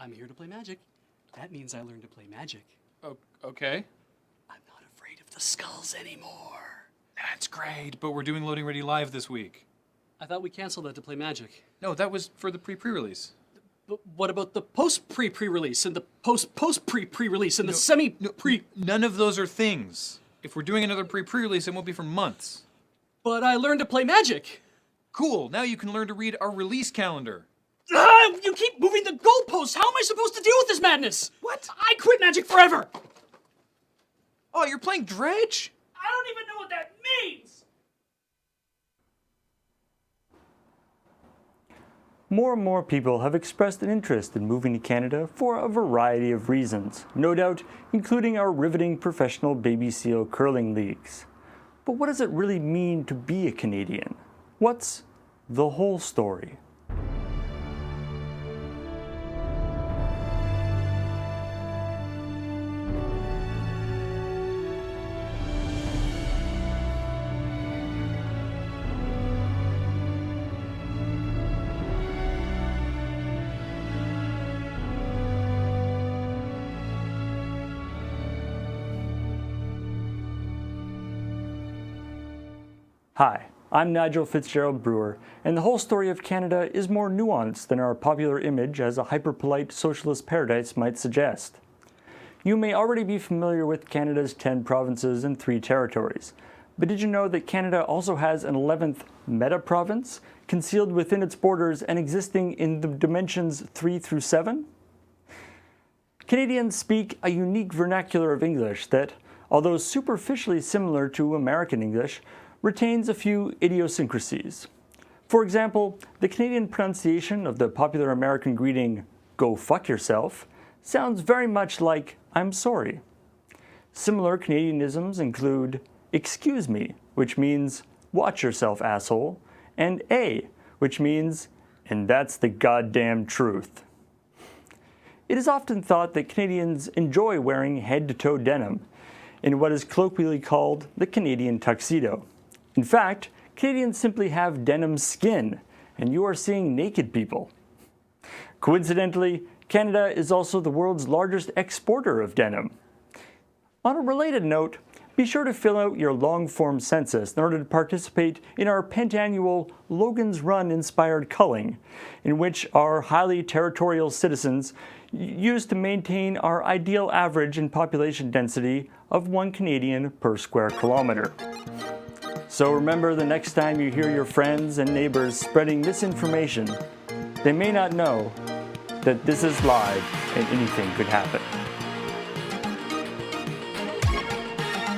I'm here to play magic. That means I learn to play magic. Oh, okay. I'm not afraid of the skulls anymore. That's great, but we're doing Loading Ready Live this week. I thought we canceled that to play magic. No, that was for the pre-release. But what about the post-pre-pre-release and the post-post-pre-pre-release and the semi-pre... None of those are things. If we're doing another pre-release, it won't be for months. But I learned to play magic. Cool, now you can learn to read our release calendar. You keep moving the goalposts. How am I supposed to deal with this madness? What? I quit magic forever. Oh, you're playing Dredge? I don't even know what that means. More and more people have expressed an interest in moving to Canada for a variety of reasons, no doubt including our riveting professional baby seal curling leagues. But what does it really mean to be a Canadian? What's the whole story? Hi, I'm Nigel Fitzgerald Brewer, and the whole story of Canada is more nuanced than our popular image as a hyper-polite socialist paradise might suggest. You may already be familiar with Canada's 10 provinces and 3 territories, but did you know that Canada also has an 11th meta-province, concealed within its borders and existing in the dimensions 3 through 7? Canadians speak a unique vernacular of English that, although superficially similar to American English, retains a few idiosyncrasies. For example, the Canadian pronunciation of the popular American greeting, "Go fuck yourself," sounds very much like "I'm sorry." Similar Canadianisms include "excuse me," which means "watch yourself, asshole," and "A," which means "and that's the goddamn truth." It is often thought that Canadians enjoy wearing head-to-toe denim, in what is colloquially called the Canadian tuxedo. In fact, Canadians simply have denim skin, and you are seeing naked people. Coincidentally, Canada is also the world's largest exporter of denim. On a related note, be sure to fill out your long-form census in order to participate in our pentannual Logan's Run-inspired culling, in which our highly territorial citizens use to maintain our ideal average in population density of 1 Canadian per square kilometer. So remember, the next time you hear your friends and neighbors spreading misinformation, they may not know that this is live and anything could happen.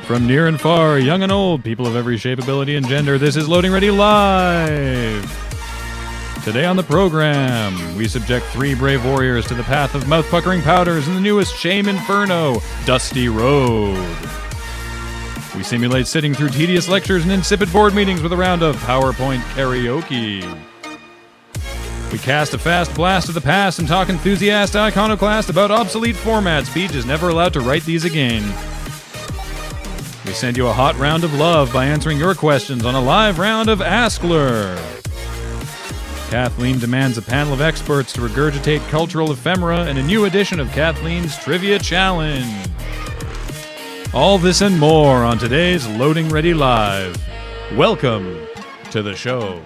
From near and far, young and old, people of every shape, ability, and gender, this is Loading Ready Live! Today on the program, we subject 3 brave warriors to the path of mouth-puckering powders in the newest shame Inferno, Dusty Road. We simulate sitting through tedious lectures and insipid board meetings with a round of PowerPoint karaoke. We cast a fast blast of the past and talk enthusiast iconoclast about obsolete formats. Beej is never allowed to write these again. We send you a hot round of love by answering your questions on a live round of AskLRR. Kathleen demands a panel of experts to regurgitate cultural ephemera in a new edition of Kathleen's Trivia Challenge. All this and more on today's Loading Ready Live. Welcome to the show.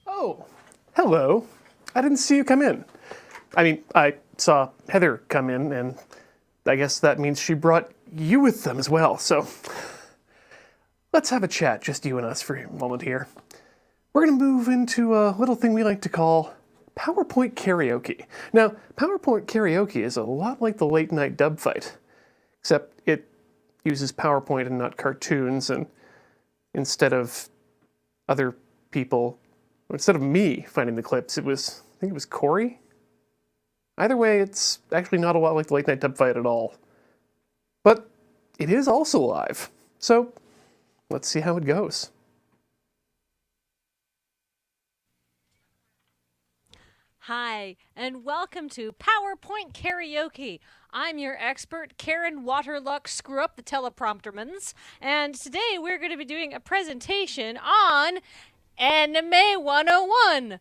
Oh, hello. I didn't see you come in. I mean, I saw Heather come in, and I guess that means she brought you with them as well, so let's have a chat, just you and us, for a moment here. We're going to move into a little thing we like to call PowerPoint karaoke. Now, PowerPoint karaoke is a lot like the late night dub fight, except it uses PowerPoint and not cartoons, and instead of other people, instead of me finding the clips, I think it was Corey? Either way, it's actually not a lot like the late night dub fight at all. But it is also live, so let's see how it goes. Hi, and welcome to PowerPoint Karaoke. I'm your expert, Karen Waterluck Screw Up the Telepromptermans, and today we're going to be doing a presentation on Anime 101.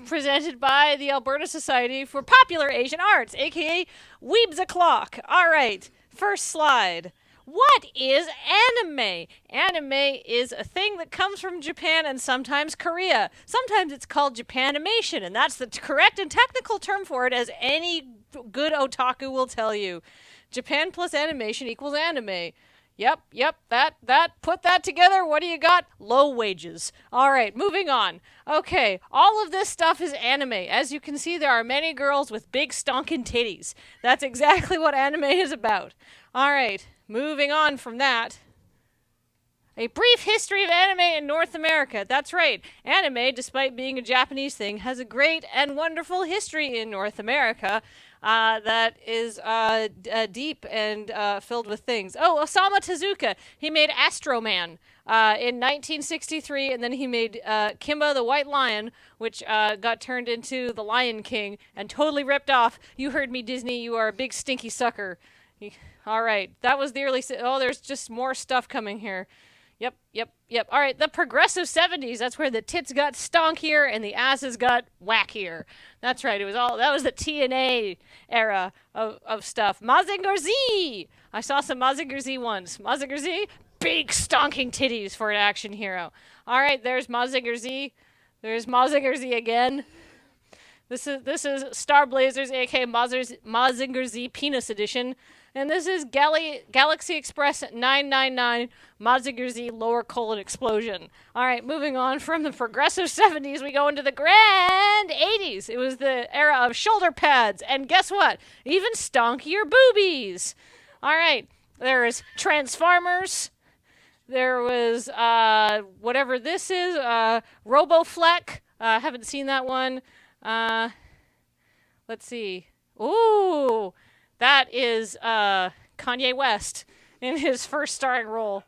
presented by the Alberta Society for Popular Asian Arts, aka Weebs O'Clock. All right, first slide. What is anime? Anime is a thing that comes from Japan and sometimes Korea. Sometimes it's called Japanimation, and that's the correct and technical term for it, as any good otaku will tell you. Japan plus animation equals anime. Yep, put that together. What do you got? Low wages. All right, moving on. Okay, all of this stuff is anime. As you can see, there are many girls with big stonking titties. That's exactly what anime is about. All right, moving on from that. A brief history of anime in North America. That's right. Anime, despite being a Japanese thing, has a great and wonderful history in North America. That is deep and filled with things. Oh, Osamu Tezuka. He made Astro Man in 1963, and then he made Kimba the White Lion, which got turned into the Lion King and totally ripped off. You heard me, Disney. You are a big stinky sucker. All right. That was the early... Oh, there's just more stuff coming here. Yep. All right, the progressive 70s. That's where the tits got stonkier and the asses got wackier. That's right. That was the TNA era of stuff. Mazinger Z. I saw some Mazinger Z once. Mazinger Z, big stonking titties for an action hero. All right, there's Mazinger Z. There's Mazinger Z again. This is Star Blazers, aka Mazinger Z Penis Edition. And this is Galaxy Express 999 Mazinger Z lower colon explosion. All right, moving on from the progressive 70s, we go into the grand 80s. It was the era of shoulder pads. And guess what? Even stonkier boobies. All right, there is Transformers. There was whatever this is, RoboFleck. Haven't seen that one. Let's see. Ooh. That is Kanye West in his first starring role.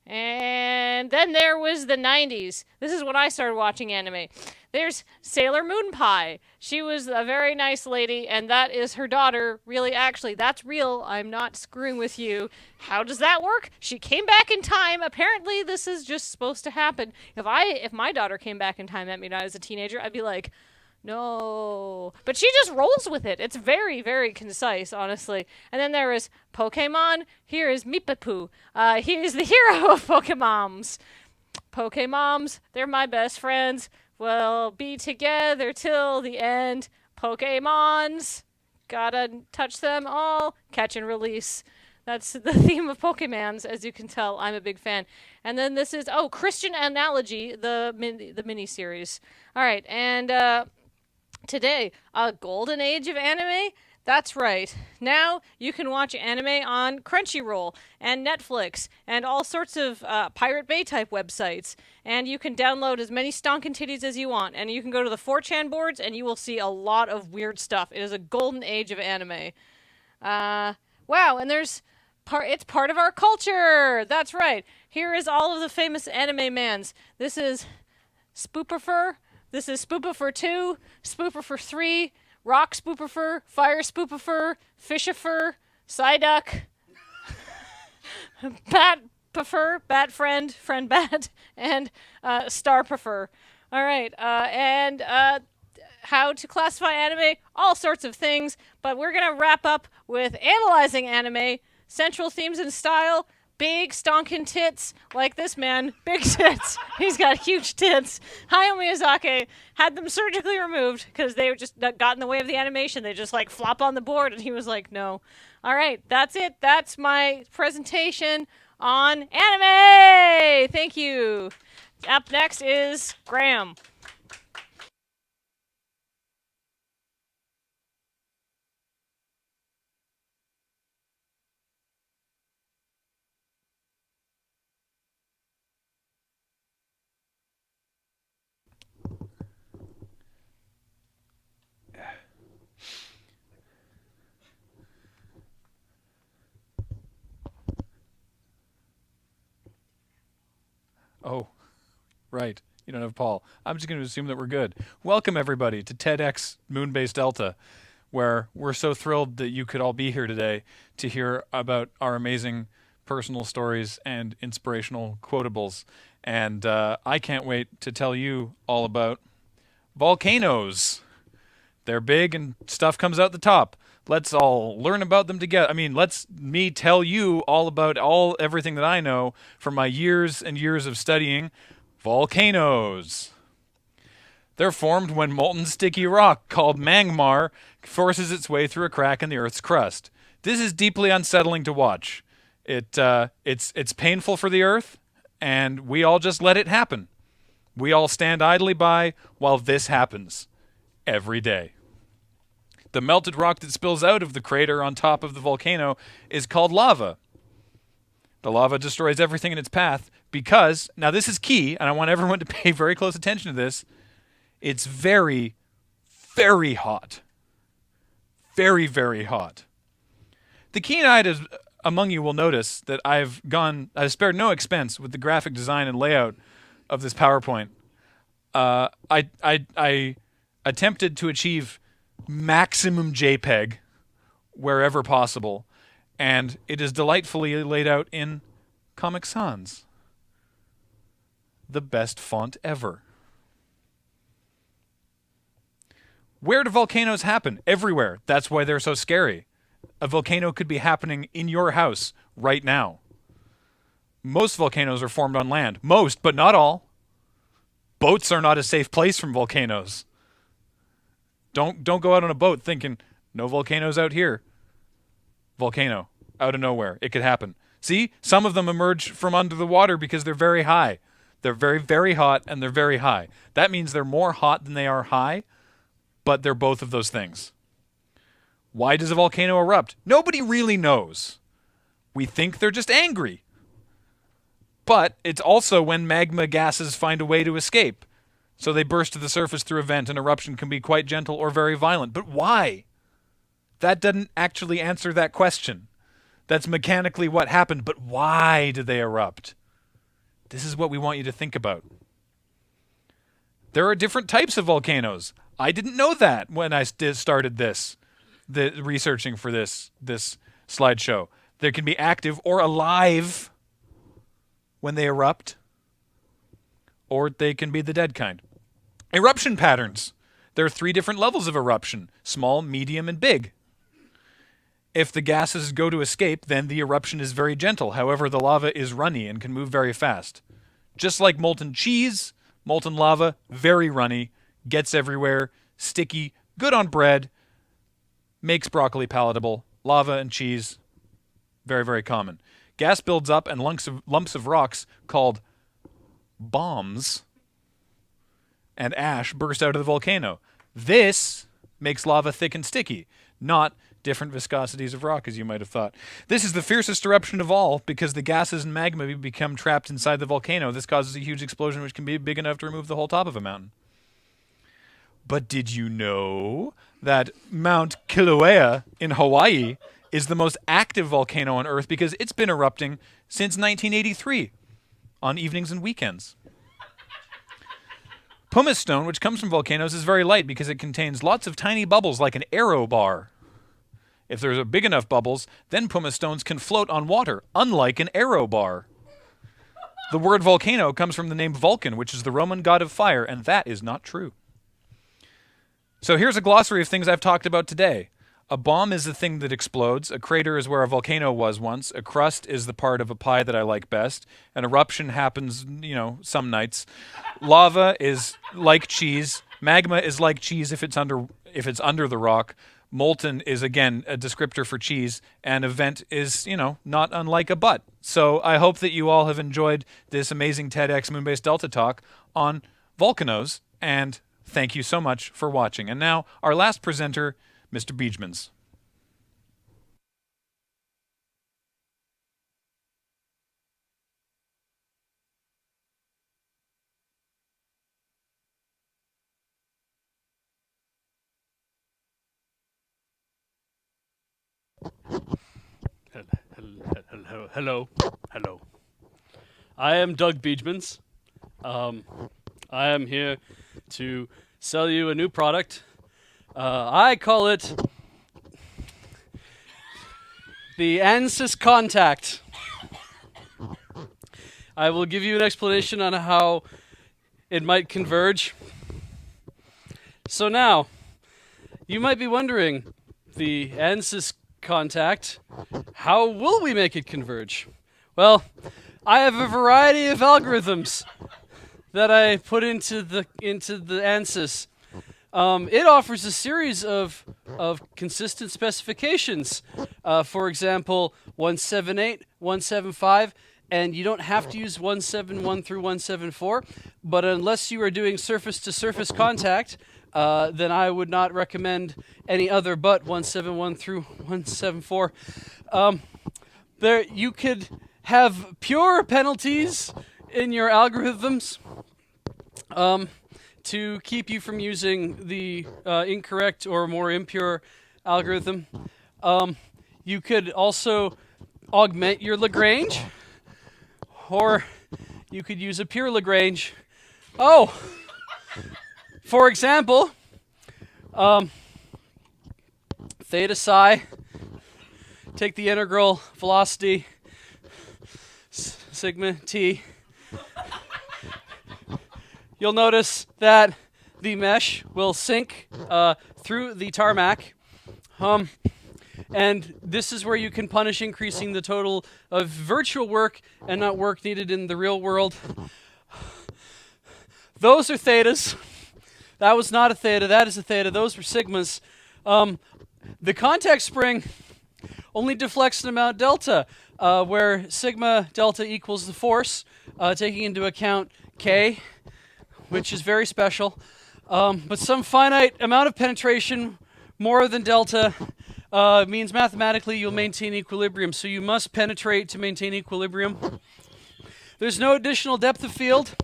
And then there was the 90s. This is when I started watching anime. There's Sailor Moon Pie. She was a very nice lady, and that is her daughter. Really, actually, that's real. I'm not screwing with you. How does that work? She came back in time. Apparently, this is just supposed to happen. If my daughter came back in time, that mean I was a teenager, I'd be like... No. But she just rolls with it. It's very, very concise, honestly. And then there is Pokemon. Here is Mipapu. He is the hero of Pokemoms. Pokemoms, they're my best friends. We'll be together till the end. Pokemons, gotta touch them all. Catch and release. That's the theme of Pokemons, as you can tell. I'm a big fan. And then this is, Christian Analogy, the mini-series. All right, and... today, a golden age of anime? That's right. Now you can watch anime on Crunchyroll and Netflix and all sorts of Pirate Bay type websites. And you can download as many stonkin' titties as you want. And you can go to the 4chan boards and you will see a lot of weird stuff. It is a golden age of anime. Wow, and it's part of our culture. That's right. Here is all of the famous anime mans. This is Spooperfur. This is Spooperfur 2, Spooperfur 3, Rock Spooperfur, Fire Spooperfur, Fishifer, Psyduck, Batpuffer, Bat Friend, Friend Bat, and Starpuffer. All right, and how to classify anime, all sorts of things, but we're going to wrap up with analyzing anime, central themes and style, big stonkin' tits, like this man. Big tits. He's got huge tits. Hayao Miyazaki had them surgically removed because they just got in the way of the animation. They just flop on the board, and he was like, no. All right, that's it. That's my presentation on anime. Thank you. Up next is Graham. Oh, right. You don't have Paul. I'm just going to assume that we're good. Welcome, everybody, to TEDx Moonbase Delta, where we're so thrilled that you could all be here today to hear about our amazing personal stories and inspirational quotables. And I can't wait to tell you all about volcanoes. They're big and stuff comes out the top. Let's all learn about them together. I mean, let's me tell you all about everything that I know from my years and years of studying volcanoes. They're formed when molten sticky rock called magmar forces its way through a crack in the Earth's crust. This is deeply unsettling to watch. It's painful for the Earth, and we all just let it happen. We all stand idly by while this happens every day. The melted rock that spills out of the crater on top of the volcano is called lava. The lava destroys everything in its path because, now this is key, and I want everyone to pay very close attention to this, it's very, very hot. Very, very hot. The keen-eyed among you will notice that I've spared no expense with the graphic design and layout of this PowerPoint. I attempted to achieve maximum JPEG wherever possible, and it is delightfully laid out in Comic Sans. The best font ever. Where do volcanoes happen? Everywhere. That's why they're so scary. A volcano could be happening in your house right now. Most volcanoes are formed on land. Most, but not all. Boats are not a safe place from volcanoes. Don't go out on a boat thinking, no volcanoes out here. Volcano. Out of nowhere. It could happen. See? Some of them emerge from under the water because they're very high. They're very, very hot, and they're very high. That means they're more hot than they are high, but they're both of those things. Why does a volcano erupt? Nobody really knows. We think they're just angry. But it's also when magma gases find a way to escape. So they burst to the surface through a vent. An eruption can be quite gentle or very violent. But why? That doesn't actually answer that question. That's mechanically what happened. But why did they erupt? This is what we want you to think about. There are different types of volcanoes. I didn't know that when I started researching for this slideshow. There can be active or alive when they erupt, or they can be the dead kind. Eruption patterns. There are 3 different levels of eruption: small, medium, and big. If the gases go to escape, then the eruption is very gentle. However, the lava is runny and can move very fast. Just like molten cheese, molten lava, very runny, gets everywhere, sticky, good on bread, makes broccoli palatable. Lava and cheese, very, very common. Gas builds up and lumps of rocks called bombs and ash burst out of the volcano. This makes lava thick and sticky, not different viscosities of rock as you might have thought. This is the fiercest eruption of all because the gases and magma become trapped inside the volcano. This causes a huge explosion which can be big enough to remove the whole top of a mountain. But did you know that Mount Kilauea in Hawaii is the most active volcano on Earth because it's been erupting since 1983 on evenings and weekends? Pumice stone, which comes from volcanoes, is very light because it contains lots of tiny bubbles like an aero bar. If there's a big enough bubbles, then pumice stones can float on water, unlike an aero bar. The word volcano comes from the name Vulcan, which is the Roman god of fire, and that is not true. So here's a glossary of things I've talked about today. A bomb is the thing that explodes. A crater is where a volcano was once. A crust is the part of a pie that I like best. An eruption happens, some nights. Lava is like cheese. Magma is like cheese if it's under the rock. Molten is, again, a descriptor for cheese. And a vent is, not unlike a butt. So I hope that you all have enjoyed this amazing TEDx Moonbase Delta talk on volcanoes. And thank you so much for watching. And now, our last presenter, Mr. Beejmans. Hello. I am Doug Beejmans. I am here to sell you a new product. I call it the ANSYS Contact. I will give you an explanation on how it might converge. So now, you might be wondering, the ANSYS contact, how will we make it converge? Well, I have a variety of algorithms that I put into the ANSYS. It offers a series of consistent specifications. For example, 178, 175, and you don't have to use 171 through 174, but unless you are doing surface-to-surface contact, then I would not recommend any other but 171 through 174. There, you could have pure penalties in your algorithms to keep you from using the incorrect or more impure algorithm. You could also augment your Lagrange, or you could use a pure Lagrange. Oh! For example, theta psi, take the integral velocity, sigma t. You'll notice that the mesh will sync through the tarmac. And this is where you can punish increasing the total of virtual work and not work needed in the real world. Those are thetas. That was not a theta, that is a theta. Those were sigmas. The contact spring only deflects an amount delta, where sigma delta equals the force, taking into account K, which is very special. But some finite amount of penetration, more than delta, means mathematically you'll maintain equilibrium. So you must penetrate to maintain equilibrium. There's no additional depth of field,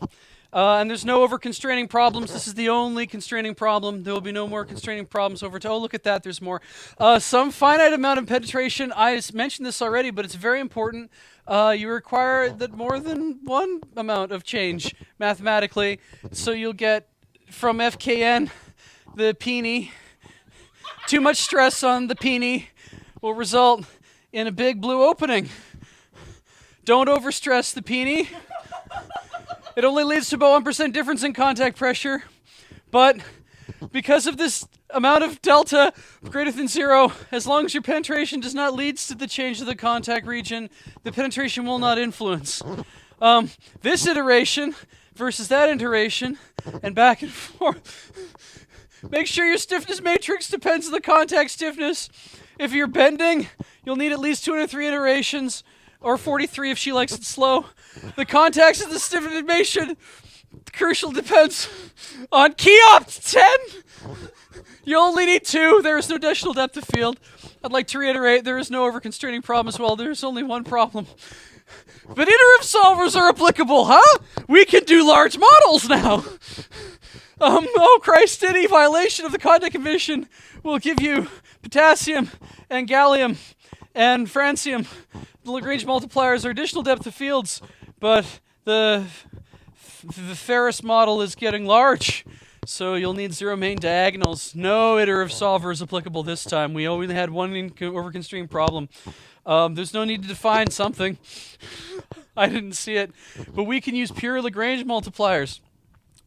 and there's no over-constraining problems. This is the only constraining problem. There will be no more constraining problems over to, oh, look at that, there's more. Some finite amount of penetration. I mentioned this already, but it's very important. You require that more than one amount of change mathematically. So you'll get from FKN, the peony. Too much stress on the peony will result in a big blue opening. Don't overstress the peony. It only leads to about 1% difference in contact pressure. But because of this amount of delta greater than 0, as long as your penetration does not lead to the change of the contact region, the penetration will not influence. This iteration versus that iteration, and back and forth. Make sure your stiffness matrix depends on the contact stiffness. If you're bending, you'll need at least 203 iterations, or 43 if she likes it slow. The contacts of the stiffness information, crucial, depends on key opt 10. You only need 2. There is no additional depth of field. I'd like to reiterate, there is no over-constraining problem as well. There's only one problem. But iterative solvers are applicable, huh? We can do large models now. Oh Christ, any violation of the contact convention will give you potassium and gallium and francium. The Lagrange multipliers are additional depth of fields, but the ferrous model is getting large, so you'll need 0 main diagonals. No iterative solver is applicable this time. We only had one over-constrained problem. There's no need to define something. I didn't see it. But we can use pure Lagrange multipliers.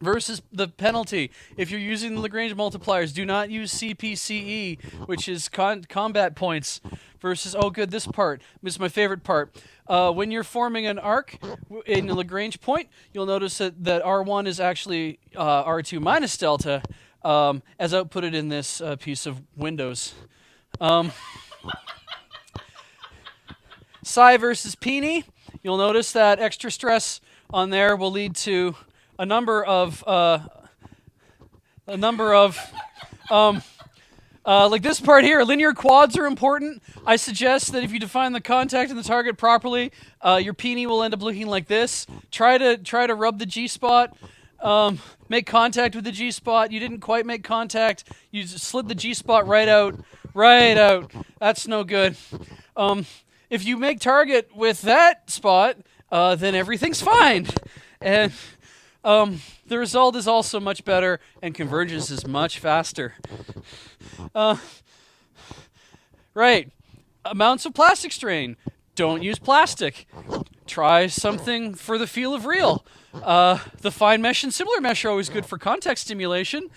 Versus the penalty. If you're using the Lagrange multipliers, do not use CPCE, which is combat points, versus, oh good, this part. This is my favorite part. When you're forming an arc in a Lagrange point, you'll notice that R1 is actually R2 minus delta, as outputted in this piece of Windows. Psi versus Peony, you'll notice that extra stress on there will lead to a number of like this part here, linear quads are important. I suggest that if you define the contact and the target properly, your peony will end up looking like this. Try to rub the G-spot, make contact with the G-spot. You didn't quite make contact. You just slid the G-spot right out. That's no good. If you make target with that spot, then everything's fine. And the result is also much better, and convergence is much faster. Right. Amounts of plastic strain. Don't use plastic. try something for the feel of real. The fine mesh and similar mesh are always good for context stimulation.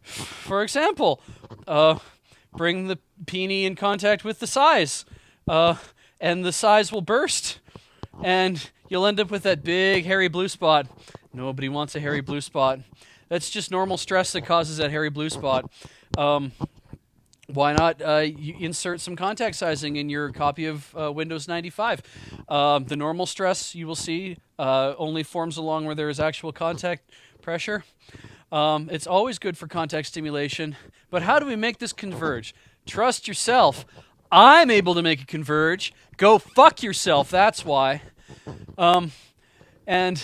For example, bring the peony in contact with the size, and the size will burst, and you'll end up with that big hairy blue spot. Nobody wants a hairy blue spot. That's just normal stress that causes that hairy blue spot. Why not you insert some contact sizing in your copy of Windows 95? The normal stress you will see only forms along where there is actual contact pressure. It's always good for contact stimulation, but how do we make this converge? Trust yourself. I'm able to make it converge. Go fuck yourself, that's why. And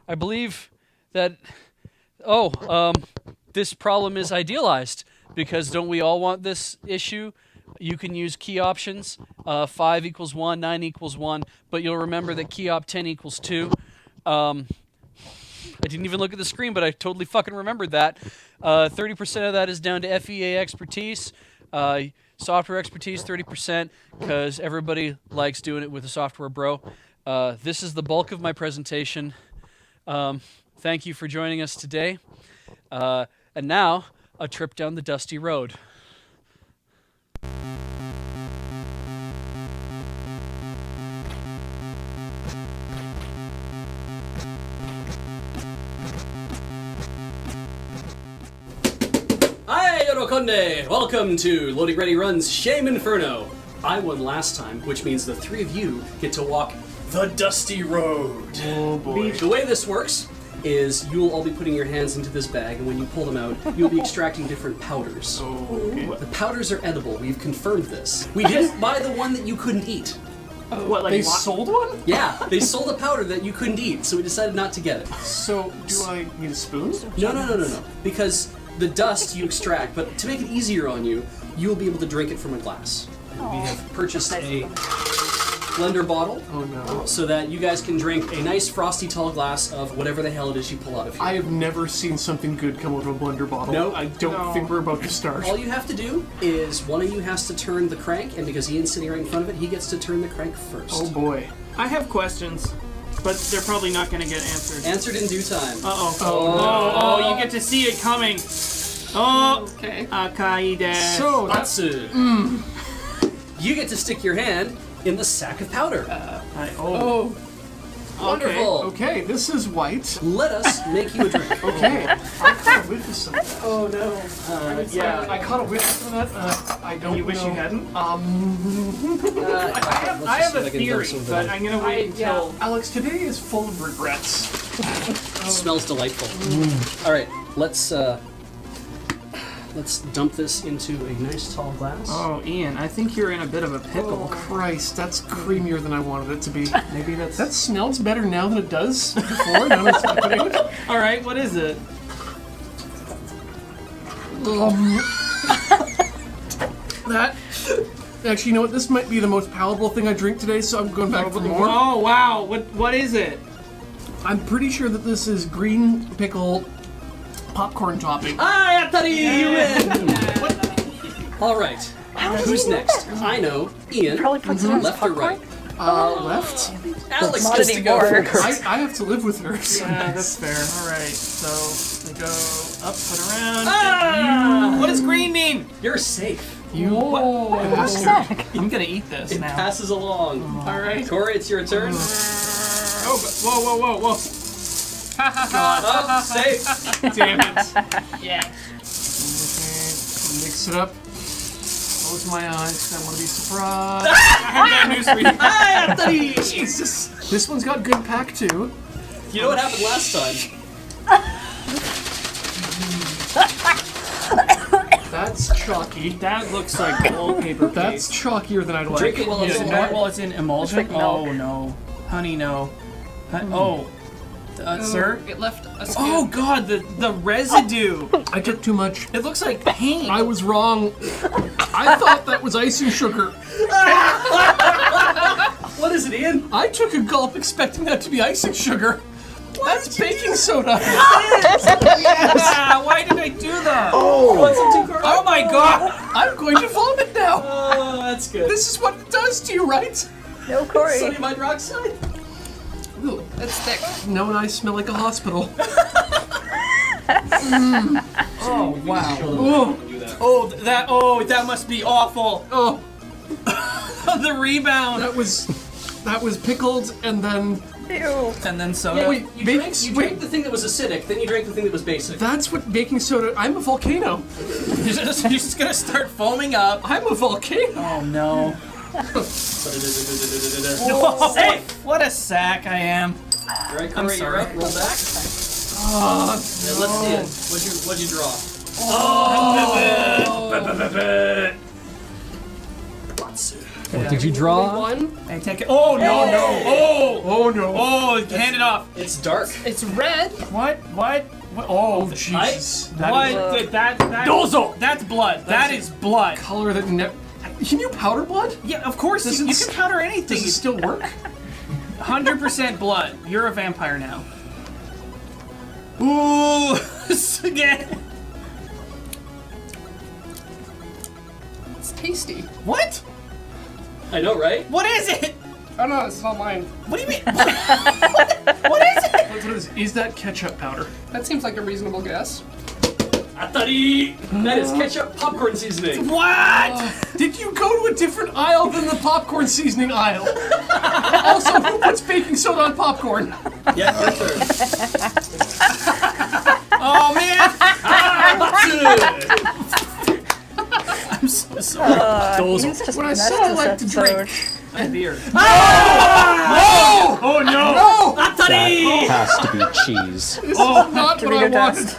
I believe that, this problem is idealized, because don't we all want this issue? You can use key options, 5 equals 1, 9 equals 1, but you'll remember that key op 10 equals 2. I didn't even look at the screen, but I totally fucking remembered that. 30% of that is down to FEA expertise. Software expertise, 30%, because everybody likes doing it with a software bro. This is the bulk of my presentation. Thank you for joining us today. And now, a trip down the dusty road. Hi, Yorokonde! Welcome to Loading Ready Run's Shame Inferno. I won last time, which means the three of you get to walk the dusty road. Oh boy. The way this works is you'll all be putting your hands into this bag, and when you pull them out, you'll be extracting different powders. Okay. The powders are edible. We've confirmed this. We didn't buy the one that you couldn't eat. What, like they sold one? Yeah, they sold a powder that you couldn't eat, so we decided not to get it. So, do I need a spoon? No. Because the dust you extract, but to make it easier on you, you'll be able to drink it from a glass. We have purchased a blender bottle, so that you guys can drink a nice frosty tall glass of whatever the hell it is you pull out of here. I have never seen something good come out of a blender bottle. No. I don't think we're about to start. All you have to do is one of you has to turn the crank, and because Ian's sitting right in front of it, he gets to turn the crank first. Oh boy. I have questions, but they're probably not going to get answered. Answered in due time. Uh-oh. Oh, you get to see it coming. Oh, Okay. Akaide. So, that's... Matsu. You get to stick your hand in the sack of powder. Wonderful. Okay, this is white. Let us make you a drink. Okay. I caught a whiff of that. Oh no. Yeah, I caught a whiff of that. I don't You wish know. you hadn't? Um, I have a theory, but I'm going to wait until... Alex, today is full of regrets. Smells delightful. All right, let's dump this into a nice tall glass. Oh, Ian, I think you're in a bit of a pickle. Oh Christ, that's creamier than I wanted it to be. Maybe that's... That smells better now than it does before. Now that it's happening. All right, what is it? That. Actually, you know what? This might be the most palatable thing I drink today, so I'm going back for more. Oh, wow. What is it? I'm pretty sure that this is green pickle popcorn topping. Hi, Atari, you win! All right, who's next? I know. Ian, left or right? Left? Alex gets to go first. I have to live with her. So Yeah, that's fair. All right, so we go up and around. Ah! What does green mean? You're safe. bastard. I'm going to eat this It now. passes along. All right. Corey, it's your turn. Oh, whoa. Oh, safe. Damn it. Yeah. Mix it up. Close my eyes. I want to be surprised. I have bad news for you. Hi, Anthony! Jesus. This one's got good pack too. You know what happened last time? That's chalky. That looks like wallpaper That's paste. chalkier than I'd like. Drink it while it's Is it warm. not while it's in emulsion? Oh, no. Honey, no. Sir? It left a skin. Oh, God, the residue. I took too much. It looks like paint. I was wrong. I thought that was icing sugar. What is it, Ian? I took a gulp expecting that to be icing sugar. That's baking soda. Ah, why did I do that? Oh my God. I'm going to vomit now. Oh, that's good. This is what it does to you, right? No, Corey. Sodium hydroxide? Ooh, that's thick. No, and I smell like a hospital. Oh wow. Oh, That must be awful. Oh, The rebound. that was pickled and then. Ew. And then soda. Wait, you drank the thing that was acidic, then you drank the thing that was basic. That's what baking soda. I'm a volcano. You're just gonna start foaming up. I'm a volcano. Oh no. Hey! What a sack I am. Right, I'm Corey, you're sorry. up. Roll back. Oh, Yeah, let's see it. What'd you draw? What did you draw? one. Hey, take it. Oh no no. Oh no. Oh, hand it off. It's dark. It's red. What? Oh, Jesus. what? That Dozo. That's blood. That is blood. Color that Can you powder blood? Yeah, of course. Does You it can powder anything. Does it still work? 100% blood. You're a vampire now. Ooh, again. It's tasty. What? I know, right? What is it? Oh no, it's not mine. What do you mean? What is it? What is that ketchup powder? That seems like a reasonable guess. Atari! That is ketchup popcorn seasoning. What? Did you go to a different aisle than the popcorn seasoning aisle? Also, who puts baking soda on popcorn? Yeah, your turn. Oh man! I'm so sorry. He's just What I messed said I this like to drink. episode. And beer. Oh no! Atari! Has to be cheese. This is not what I Dorito wanted. dust.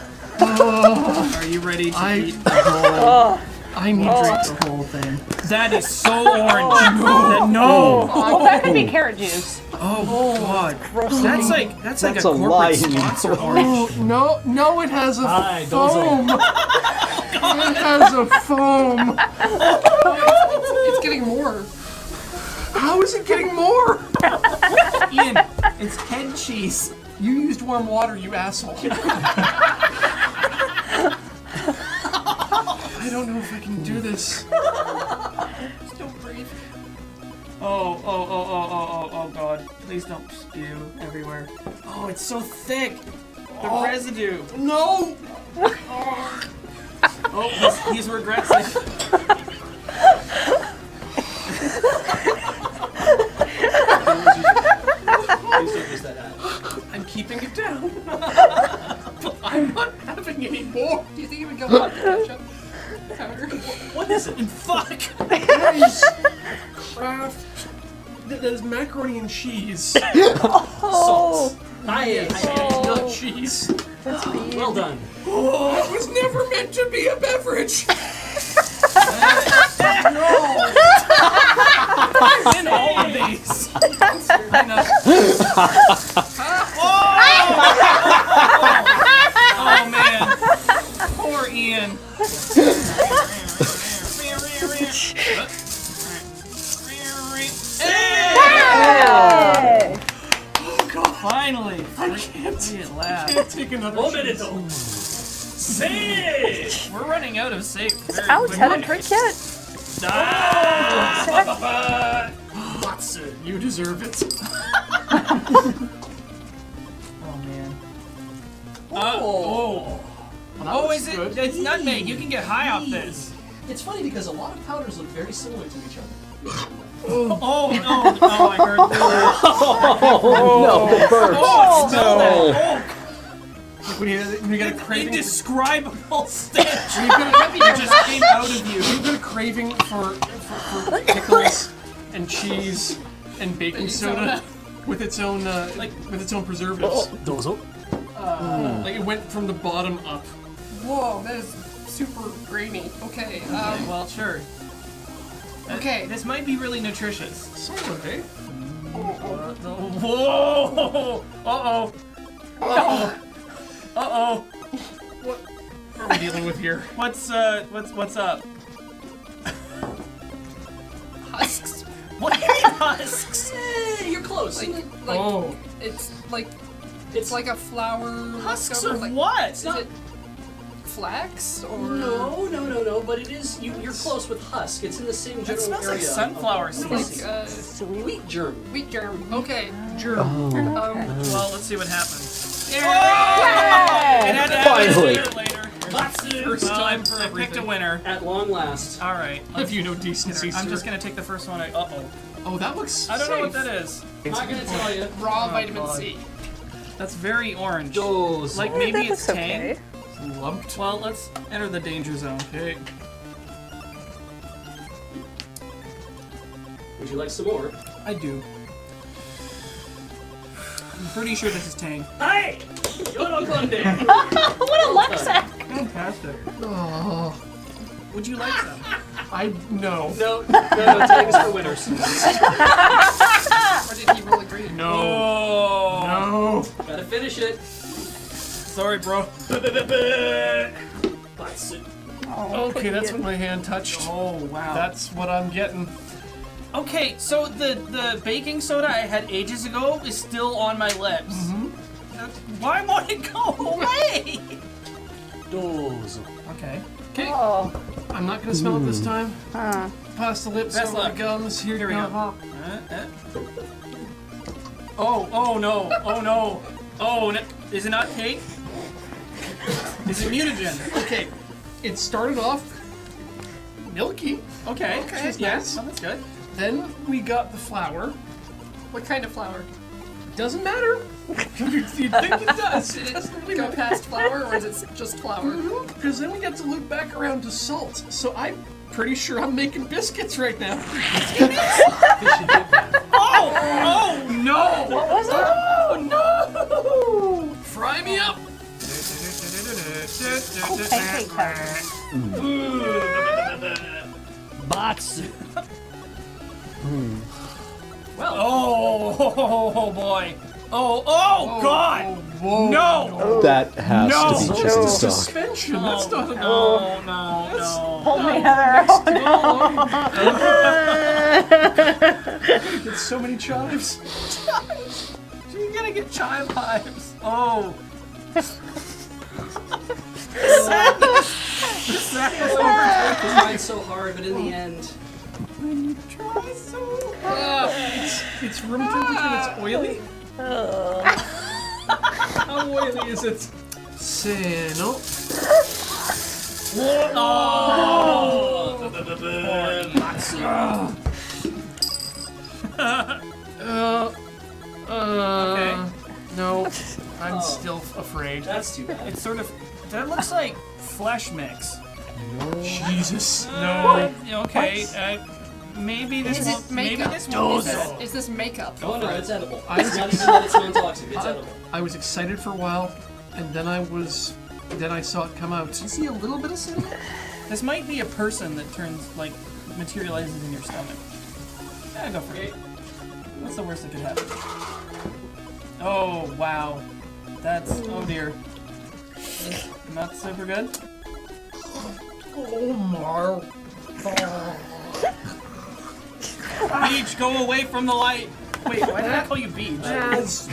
Are you ready to eat the whole? I need drinks. The whole thing. That is so orange. No. Well, that could be carrot juice. Oh god. That's like a That's a corporate lie. sponsor orange. Oh, no, it has a Hi, foam. It has a foam. It's getting more. How is it getting more? Ian, it's head cheese. You used warm water, you asshole. I don't know if I can do this. Don't breathe. Oh god. Please don't spew everywhere. Oh, it's so thick. The residue. No! Oh, he's regressing. Please don't use that ad. I'm keeping it down. But I'm not having any more. Do you think it would go up the ketchup powder? What is it? Fuck. That is Kraft. That is macaroni and cheese. Salt. Not cheese. Well done. Oh, it was never meant to be a beverage. In all of these. Oh man. Poor Ian. Hey! Oh God, Finally. I can't take another cheese. Save! We're running out of safe. very Alex quickly. had a drink yet? Watson, you deserve it. Oh man. Oh, Oh, is it? good. It's nutmeg. You can get high off this. It's funny because a lot of powders look very similar to each other. Oh no! Oh, I heard that. No, the birds. Oh, smell that. Like when you got a craving. Indescribable stench. When It just came out of you. you've got a craving for pickles and cheese and baking soda with its own with its own preservatives. Dozo. Like it went from the bottom up. Whoa, that is super grainy. Okay. Well, sure. Okay. This might be really nutritious. Sort of, eh? Whoa! Uh-oh. Uh-oh. Uh-oh. What are we dealing with here? What's up? Husks. What do you mean husks? You're close. Oh. It's like it's like a flour. Husks leftover, of like, what? Is it flax or? No. But it is. You're close with husk. It's in the same That general smells area. like sunflower seeds. Wheat germ. Wheat germ. Okay, germ. Well, let's see what happens. Finally. Later. First time for everything. I picked a winner. At long last. All right. If you know decency, I'm sir. just gonna take the first one. Uh-oh. Oh, that looks. I don't know what safe. that is. I'm not gonna tell you. Raw vitamin C. That's very orange. Those. Like maybe that it's looks tang. okay. Lumped. Well, let's enter the danger zone. Okay. Would you like some more? I do. I'm pretty sure this is tang. Hey! Yono Konde! What a luck sack! Fantastic. Oh, Would you like some? no. No, tang is for winners. Or did he roll a green? No. Oh. No. Gotta finish it. Sorry, bro. That's it. Okay, that's what my hand touched. Oh, wow. That's what I'm getting. Okay, so the baking soda I had ages ago is still on my lips. Why won't it go away? Those. Okay. Okay. Oh. I'm not gonna smell it this time. Huh. Past the lips, Best over luck. the gums. Here Here we go. go. Oh no. Oh no. Oh, is it not cake? Is it mutagen? Okay, it started off milky. Okay. Okay, Yeah, yes. well, that's good. Then we got the flour. What kind of flour? Doesn't matter. You'd think it does. It doesn't really Go matter. past flour, or is it just flour? Because then we get to loop back around to salt. So I'm pretty sure I'm making biscuits right now. Oh no! What was it? Oh no! Fry me up. Oh, pancake tower. Bots. Well, Oh boy! Oh God! Whoa. No! That has No. to be just a stock. Suspension. That's not a No! Hold me, Heather. Get so many chives. You're gonna get chive hives. Oh. tried so hard, but in the end, Try so It's room temperature and it's oily. How oily is it? Seno. Okay. No, I'm still afraid. that's too bad. It's sort of. That looks like flesh mix. Jesus. No. Okay. Maybe this Is won't. it Maybe makeup? this won't. Is this makeup? Oh no, it's edible. I It's not even that it's non-toxic, it's edible. I was excited for a while, and then I saw it come out. I see a little bit of cinnamon. This might be a person that turns materializes in your stomach. Yeah, go for it. What's the worst that could happen? Oh wow, that's oh dear. Not super good. Oh my. Beej, go away from the light. Wait, why did I call you Beej?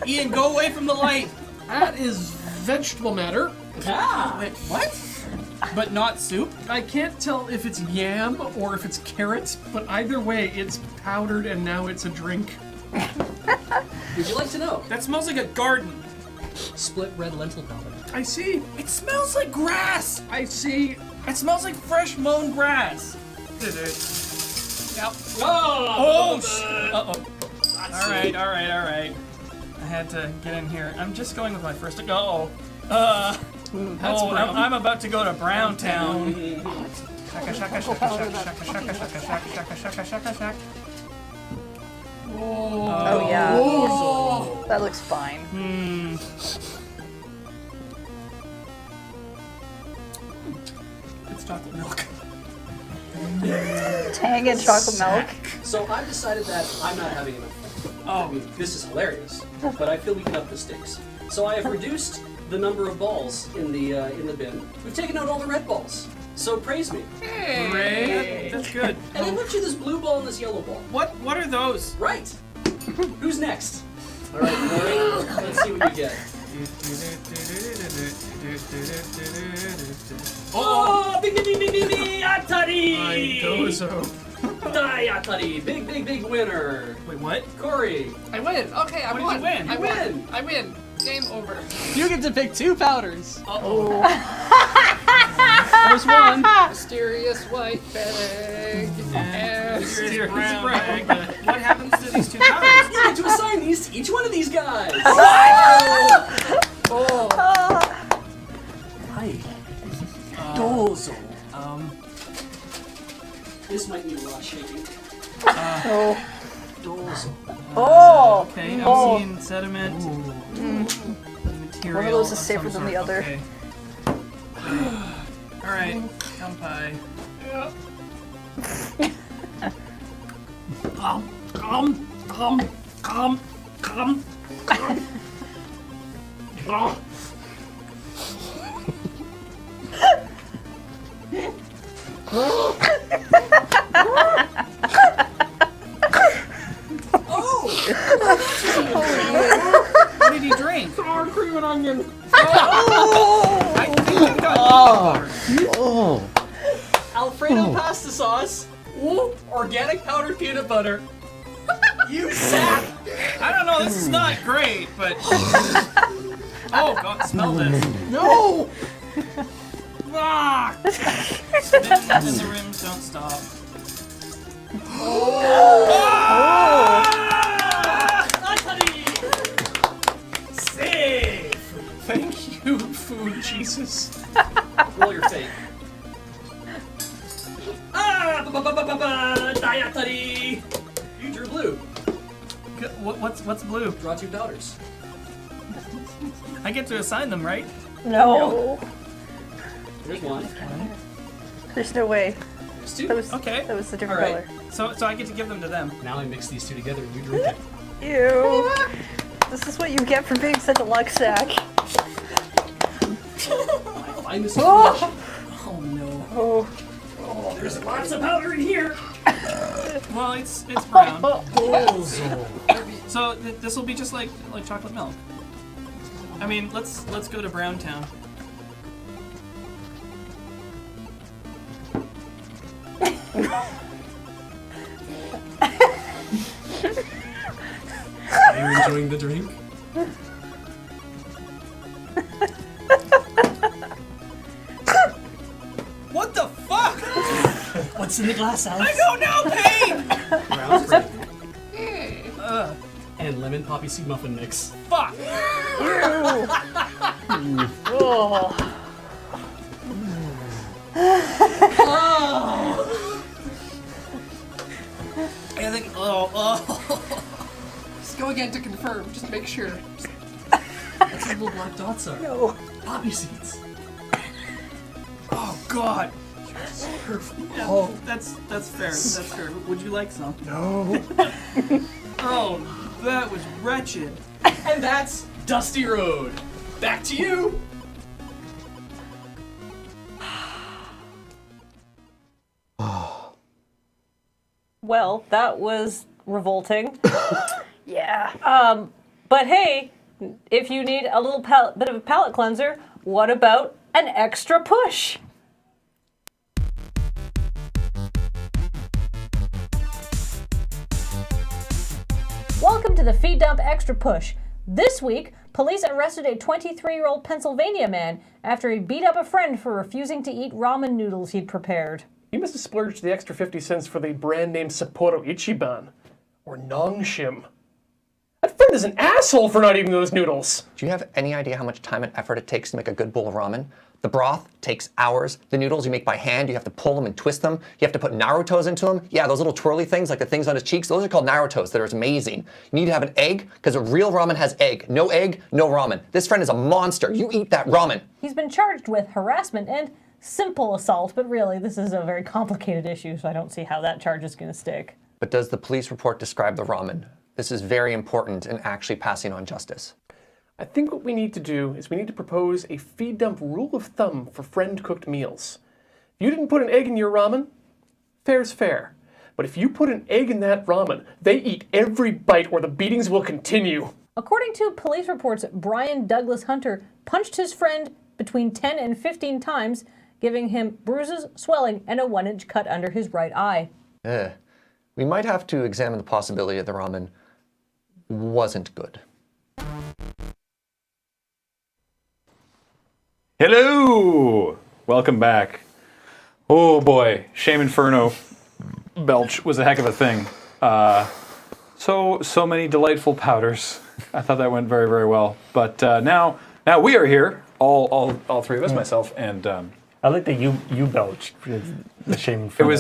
Ian, go away from the light. That is vegetable matter. Wait, what? But not soup? I can't tell if it's yam or if it's carrots, but either way, it's powdered and now it's a drink. Would you like to know? That smells like a garden. Split red lentil powder. I see. It smells like grass. I see. It smells like fresh mown grass. Yep. Oh! Uh-oh. All right. I had to get in here. I'm just going with my first. Uh-oh. That's brown. I'm about to go to Brown Town. Shaka shaka shaka shaka shaka shaka shaka shaka shaka shaka shaka. Oh, yeah. Oh. That looks fine. It's chocolate milk. Tang and chocolate milk. So I've decided that I'm not having enough. I mean, this is hilarious, but I feel we can up the stakes. So I have reduced the number of balls in the bin. We've taken out all the red balls. So praise me. Great. That's good. And I left you this blue ball and this yellow ball. What are those? Right. Who's next? All right, Maury, let's see what you get. Oh, big Atari! Dozo. Atari, big winner. Wait, what? Corey, I win. Okay, I What did won. you win? I You win. I win. Game over. You get to pick 2 powders. Uh-oh. There's one. Mysterious white bag. And Mysterious brown brown bag. What happens to these 2 powders? you get to assign these to each one of these guys. Right. Dozo. This might need a lot of shaking. Dozo. Oh! Okay, I'm seeing sediment. Material. One of those is of safer some than the sort. other. Okay. Alright, kampai. What did he drink? Sour cream and onion. I think I got Alfredo pasta sauce. Organic powdered peanut butter. You sap. I don't know, this is not great, but... Oh, God, smell this. No! Ah! Spins and the rims don't stop. Save. Thank you, food Jesus. Roll your fate. Atari. You drew blue. What's blue? Draw 2 powders. I get to assign them, right? No. There's one. There's no way. There's 2. That was Okay. That was a different All right. color. So I get to give them to them. Now I mix these 2 together and you drink it. Ew. This is what you get for being such a luck sack. Find this information. Oh no. Oh. There's lots of powder in here. Well, it's brown. Dozo. So this will be just like chocolate milk. I mean, let's go to Brown Town. Are you enjoying the drink? What the fuck? What's in the glass, Alex? I don't know, Payne! Brown cream. And lemon poppy seed muffin mix. Fuck! I think. Just go again to confirm. Just make sure. That's what little black dots are. No. Poppy seeds. Oh God. Perfect. Yeah, that's fair. That's fair. Would you like some? No. Oh, that was wretched. And that's Dusty Road. Back to you. Well, that was revolting. Yeah. But hey, if you need a little bit of a palate cleanser, what about an extra push? Welcome to the Feed Dump Extra Push. This week, police arrested a 23-year-old Pennsylvania man after he beat up a friend for refusing to eat ramen noodles he'd prepared. You must have splurged the extra 50 cents for the brand name Sapporo Ichiban. Or Nongshim. That friend is an asshole for not eating those noodles. Do you have any idea how much time and effort it takes to make a good bowl of ramen? The broth takes hours. The noodles you make by hand, you have to pull them and twist them. You have to put Narutos into them. Yeah, those little twirly things, like the things on his cheeks, those are called Narutos. That are amazing. You need to have an egg, because a real ramen has egg. No egg, no ramen. This friend is a monster. You eat that ramen. He's been charged with harassment and simple assault, but really, this is a very complicated issue, so I don't see how that charge is going to stick. But does the police report describe the ramen? This is very important in actually passing on justice. I think what we need to do is we need to propose a feed dump rule of thumb for friend-cooked meals. If you didn't put an egg in your ramen, fair's fair. But if you put an egg in that ramen, they eat every bite or the beatings will continue. According to police reports, Brian Douglas Hunter punched his friend between 10 and 15 times, giving him bruises, swelling, and a 1-inch cut under his right eye. We might have to examine the possibility that the ramen wasn't good. Hello! Welcome back. Oh boy, Shame Inferno belch was a heck of a thing. So many delightful powders. I thought that went very, very well. But now we are here, all three of us, myself and. I like that you belched. The Shame Inferno.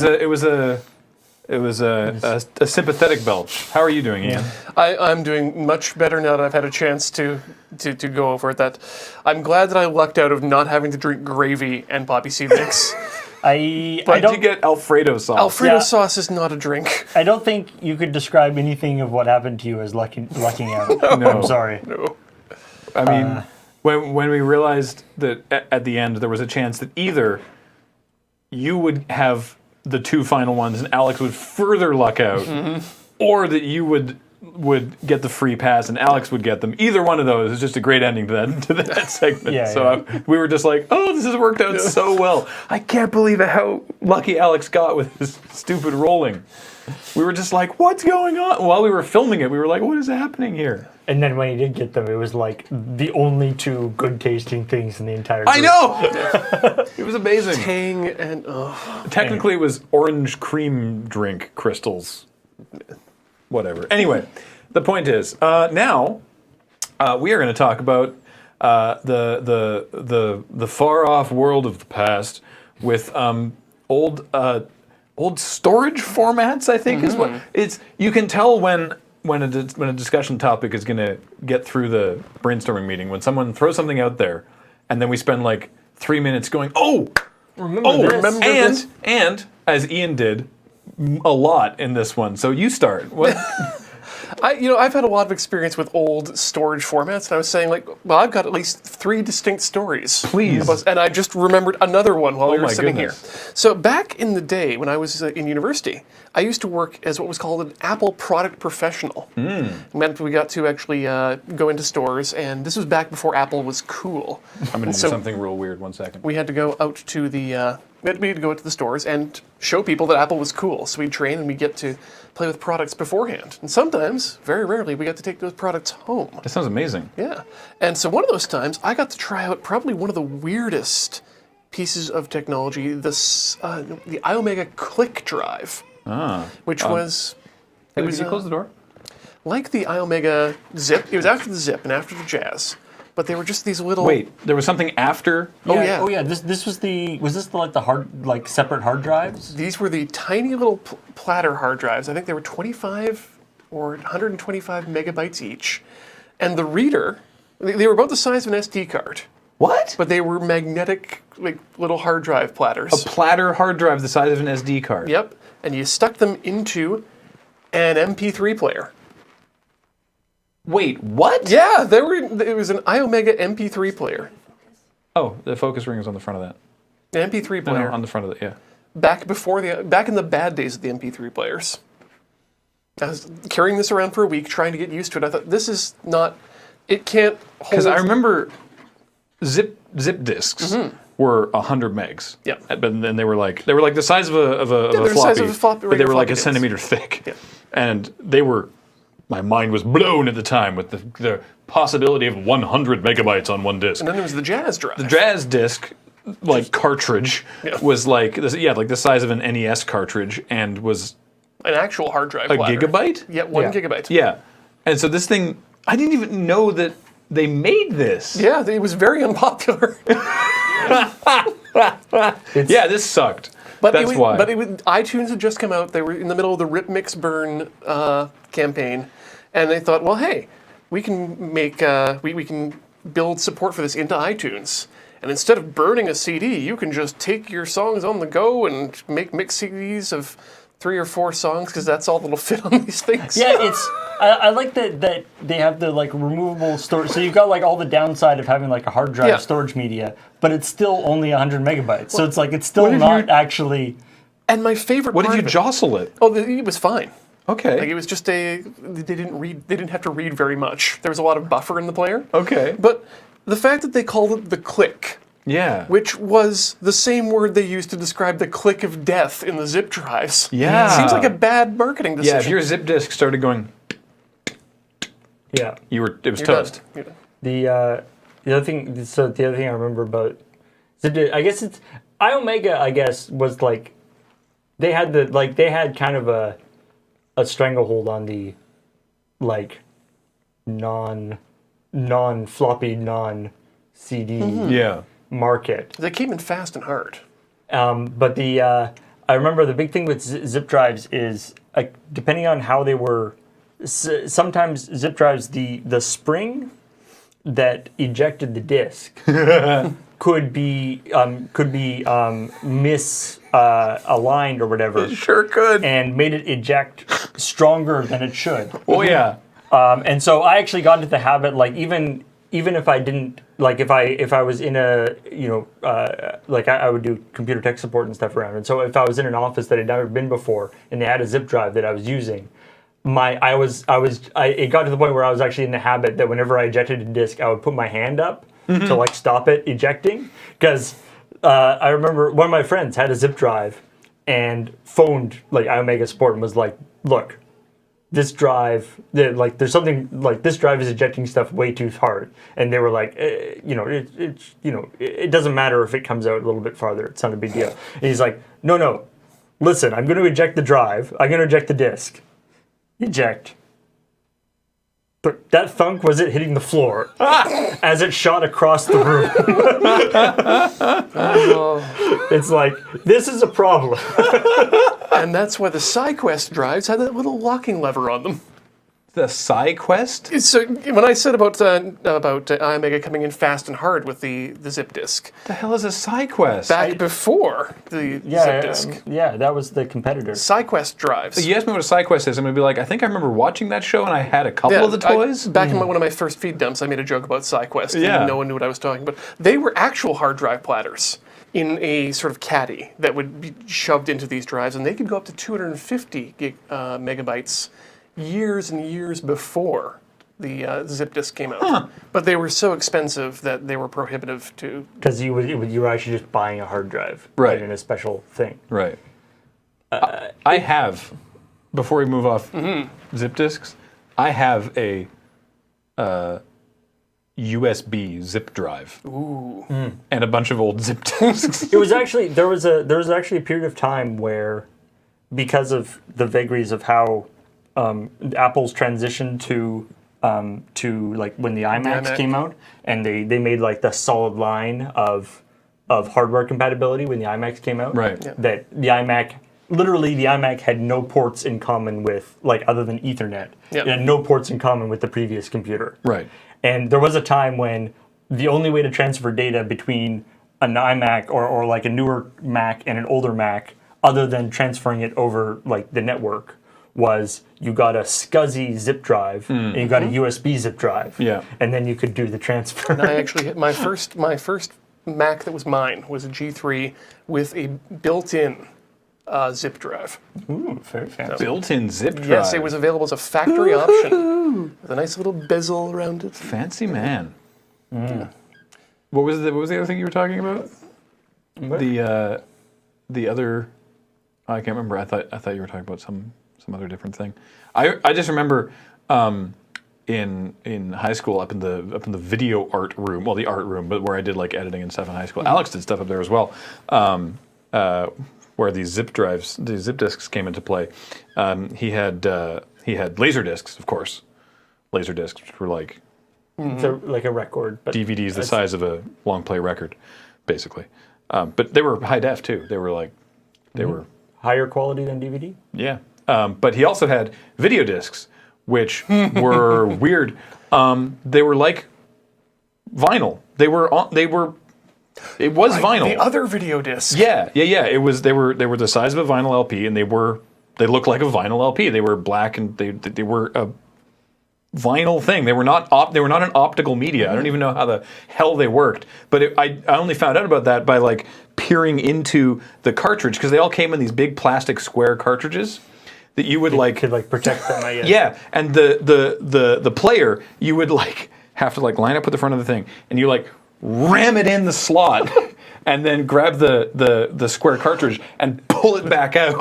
It was a sympathetic belch. How are you doing, Ian? I'm doing much better now that I've had a chance to go over it. That I'm glad that I lucked out of not having to drink gravy and poppy seed mix. I did get Alfredo sauce. Alfredo sauce is not a drink. I don't think you could describe anything of what happened to you as lucking out. No. I'm sorry. No. I mean, when we realized that at the end there was a chance that either you would have the two final ones and Alex would further luck out, or that you would get the free pass and Alex would get them. Either one of those is just a great ending to that segment. We were just like, oh, this has worked out so well. I can't believe how lucky Alex got with his stupid rolling. We were just like, what's going on? While we were filming it, we were like, what is happening here? And then when he did get them, it was like the only two good-tasting things in the entire group. I know! It was amazing. Tang and... Technically, it was orange cream drink crystals. Whatever. Anyway, the point is, now we are going to talk about the far-off world of the past with old storage formats. I think is what it's. You can tell when a discussion topic is going to get through the brainstorming meeting when someone throws something out there, and then we spend like 3 minutes going, remember this. And as Ian did. A lot in this one, so you start. What? I've had a lot of experience with old storage formats, and I was saying, like, well, I've got at least 3 distinct stories. Please. And I just remembered another one while we were sitting here. So back in the day when I was in university, I used to work as what was called an Apple product professional. It meant we got to actually go into stores, and this was back before Apple was cool. I'm going to do something real weird. 1 second. We had to go out to the... we had to go to the stores and show people that Apple was cool. So we'd train and we'd get to play with products beforehand. And sometimes, very rarely, we got to take those products home. That sounds amazing. Yeah. And so one of those times, I got to try out probably one of the weirdest pieces of technology, the iOmega Click Drive. Which was... Can you close the door? Like the iOmega Zip. It was after the Zip and after the Jazz. But they were just these little... Wait, there was something after? Oh yeah. This was this the separate hard drives? These were the tiny little platter hard drives. I think they were 25 or 125 megabytes each. And the reader, they were about the size of an SD card. What? But they were magnetic, like little hard drive platters. A platter hard drive the size of an SD card. Yep. And you stuck them into an MP3 player. Wait, what? Yeah, it was an iOmega MP3 player. Oh, the focus ring is on the front of that. An MP3 player. No, on the front of it, yeah. Back in the bad days of the MP3 players. I was carrying this around for a week, trying to get used to it. I thought, this is not... It can't hold... Because I remember zip disks were 100 megs. Yeah. But then they were like the size of a floppy. Size of a floppy, but they were like a disc. centimeter thick. Yeah. And they were... My mind was blown at the time with the possibility of 100 megabytes on one disk. And then there was the Jazz drive. The Jazz disk, cartridge, was like the size of an NES cartridge and was... An actual hard drive A platter. gigabyte? Yeah, 1 gigabyte. Yeah. And so this thing, I didn't even know that they made this. Yeah, it was very unpopular. Yeah, this sucked. But That's why. But iTunes had just come out. They were in the middle of the Rip Mix Burn campaign. And they thought, well, hey, we can make we can build support for this into iTunes. And instead of burning a CD, you can just take your songs on the go and make mix CDs of 3 or 4 songs because that's all that'll fit on these things. Yeah, I like that they have the removable storage. So you've got all the downside of having a hard drive storage media, but it's still only 100 megabytes. So it's still not actually. And my favorite. What did you jostle it? Oh, it was fine. Okay. Like it was just they didn't have to read very much. There was a lot of buffer in the player. Okay. But the fact that they called it the click, Yeah. which was the same word they used to describe the click of death in the zip drives. Yeah. Seems like a bad marketing decision. Yeah, if your zip disk started going, Yeah. it was You're toast. done. You're done. The other thing. So the other thing I remember about zip disk, I guess it's iOmega. I guess was like they had kind of a stranglehold on the like non-floppy, non-CD Yeah. market. They came in fast and hard. But I remember the big thing with zip drives is depending on how they were. Sometimes zip drives, the spring that ejected the disk could be misaligned or whatever. It sure could. And made it eject stronger than it should. Oh yeah. And so I actually got into the habit, like even if I didn't, like if I was in a, like I would do computer tech support and stuff around. And so if I was in an office that I'd never been before and they had a zip drive that I was using, it got to the point where I was actually in the habit that whenever I ejected a disk, I would put my hand up to like stop it ejecting. Because I remember one of my friends had a zip drive and phoned like iOmega support and was like, look, this drive, there's something like this drive is ejecting stuff way too hard, and they were like, it doesn't matter if it comes out a little bit farther. It's not a big deal. And he's like, no, listen, I'm going to eject the drive. I'm going to eject the disk. Eject. But that thunk was it hitting the floor as it shot across the room. It's like, this is a problem. And that's why the SideQuest drives had that little locking lever on them. The SideQuest? So when I said about iOmega coming in fast and hard with the zip disk, The hell is a SideQuest? back before the zip disk, that was the competitor. SideQuest drives. You asked me what a SideQuest is, I'm going to be like, I think I remember watching that show and I had a couple of the toys. Back in one of my first feed dumps, I made a joke about SideQuest. Yeah. And no one knew what I was talking about. They were actual hard drive platters in a sort of caddy that would be shoved into these drives, and they could go up to 250 megabytes years and years before the zip disk came out. But they were so expensive that they were prohibitive to... Because you were actually just buying a hard drive. Right. In a special thing. Right. I have, before we move off zip disks, I have a USB zip drive. Ooh. And a bunch of old zip disks. It was actually there was actually a period of time where, because of the vagaries of how Apple's transition to like when the iMacs came out, and they made like the solid line of hardware compatibility when the iMacs came out. Right. Yeah. That the iMac had no ports in common with, like, other than Ethernet. Yep. It had no ports in common with the previous computer. Right. And there was a time when the only way to transfer data between an iMac or like a newer Mac and an older Mac, other than transferring it over like the network, was you got a SCSI zip drive and you got a USB zip drive. Yeah. And then you could do the transfer. And I actually hit my first Mac that was mine was a G3 with a built-in zip drive. Ooh, very fancy. Built-in zip drive. Yes, it was available as a factory option with a nice little bezel around it. Fancy man. What was the other thing you were talking about? The other, I can't remember. I thought you were talking about some other different thing. I just remember in high school up in the video art room, well, the art room, but where I did like editing and stuff in high school. Alex did stuff up there as well. Where these zip drives, these zip disks came into play. He had laser discs, of course. Laser discs, which were like It's like a record. But DVDs the size of a long play record, basically. But they were high def too. They were like, they were higher quality than DVD. Yeah. But he also had video discs, which were weird. They were like vinyl. It was vinyl. The other video disc. Yeah. It was. They were the size of a vinyl LP, and they looked like a vinyl LP. They were black, and they were a vinyl thing. They were not an optical media. I don't even know how the hell they worked. But I only found out about that by like peering into the cartridge, because they all came in these big plastic square cartridges that you would like could like protect them, I guess. Yeah, and the player, you would like have to like line up with the front of the thing, and you like ram it in the slot, and then grab the square cartridge and pull it back out,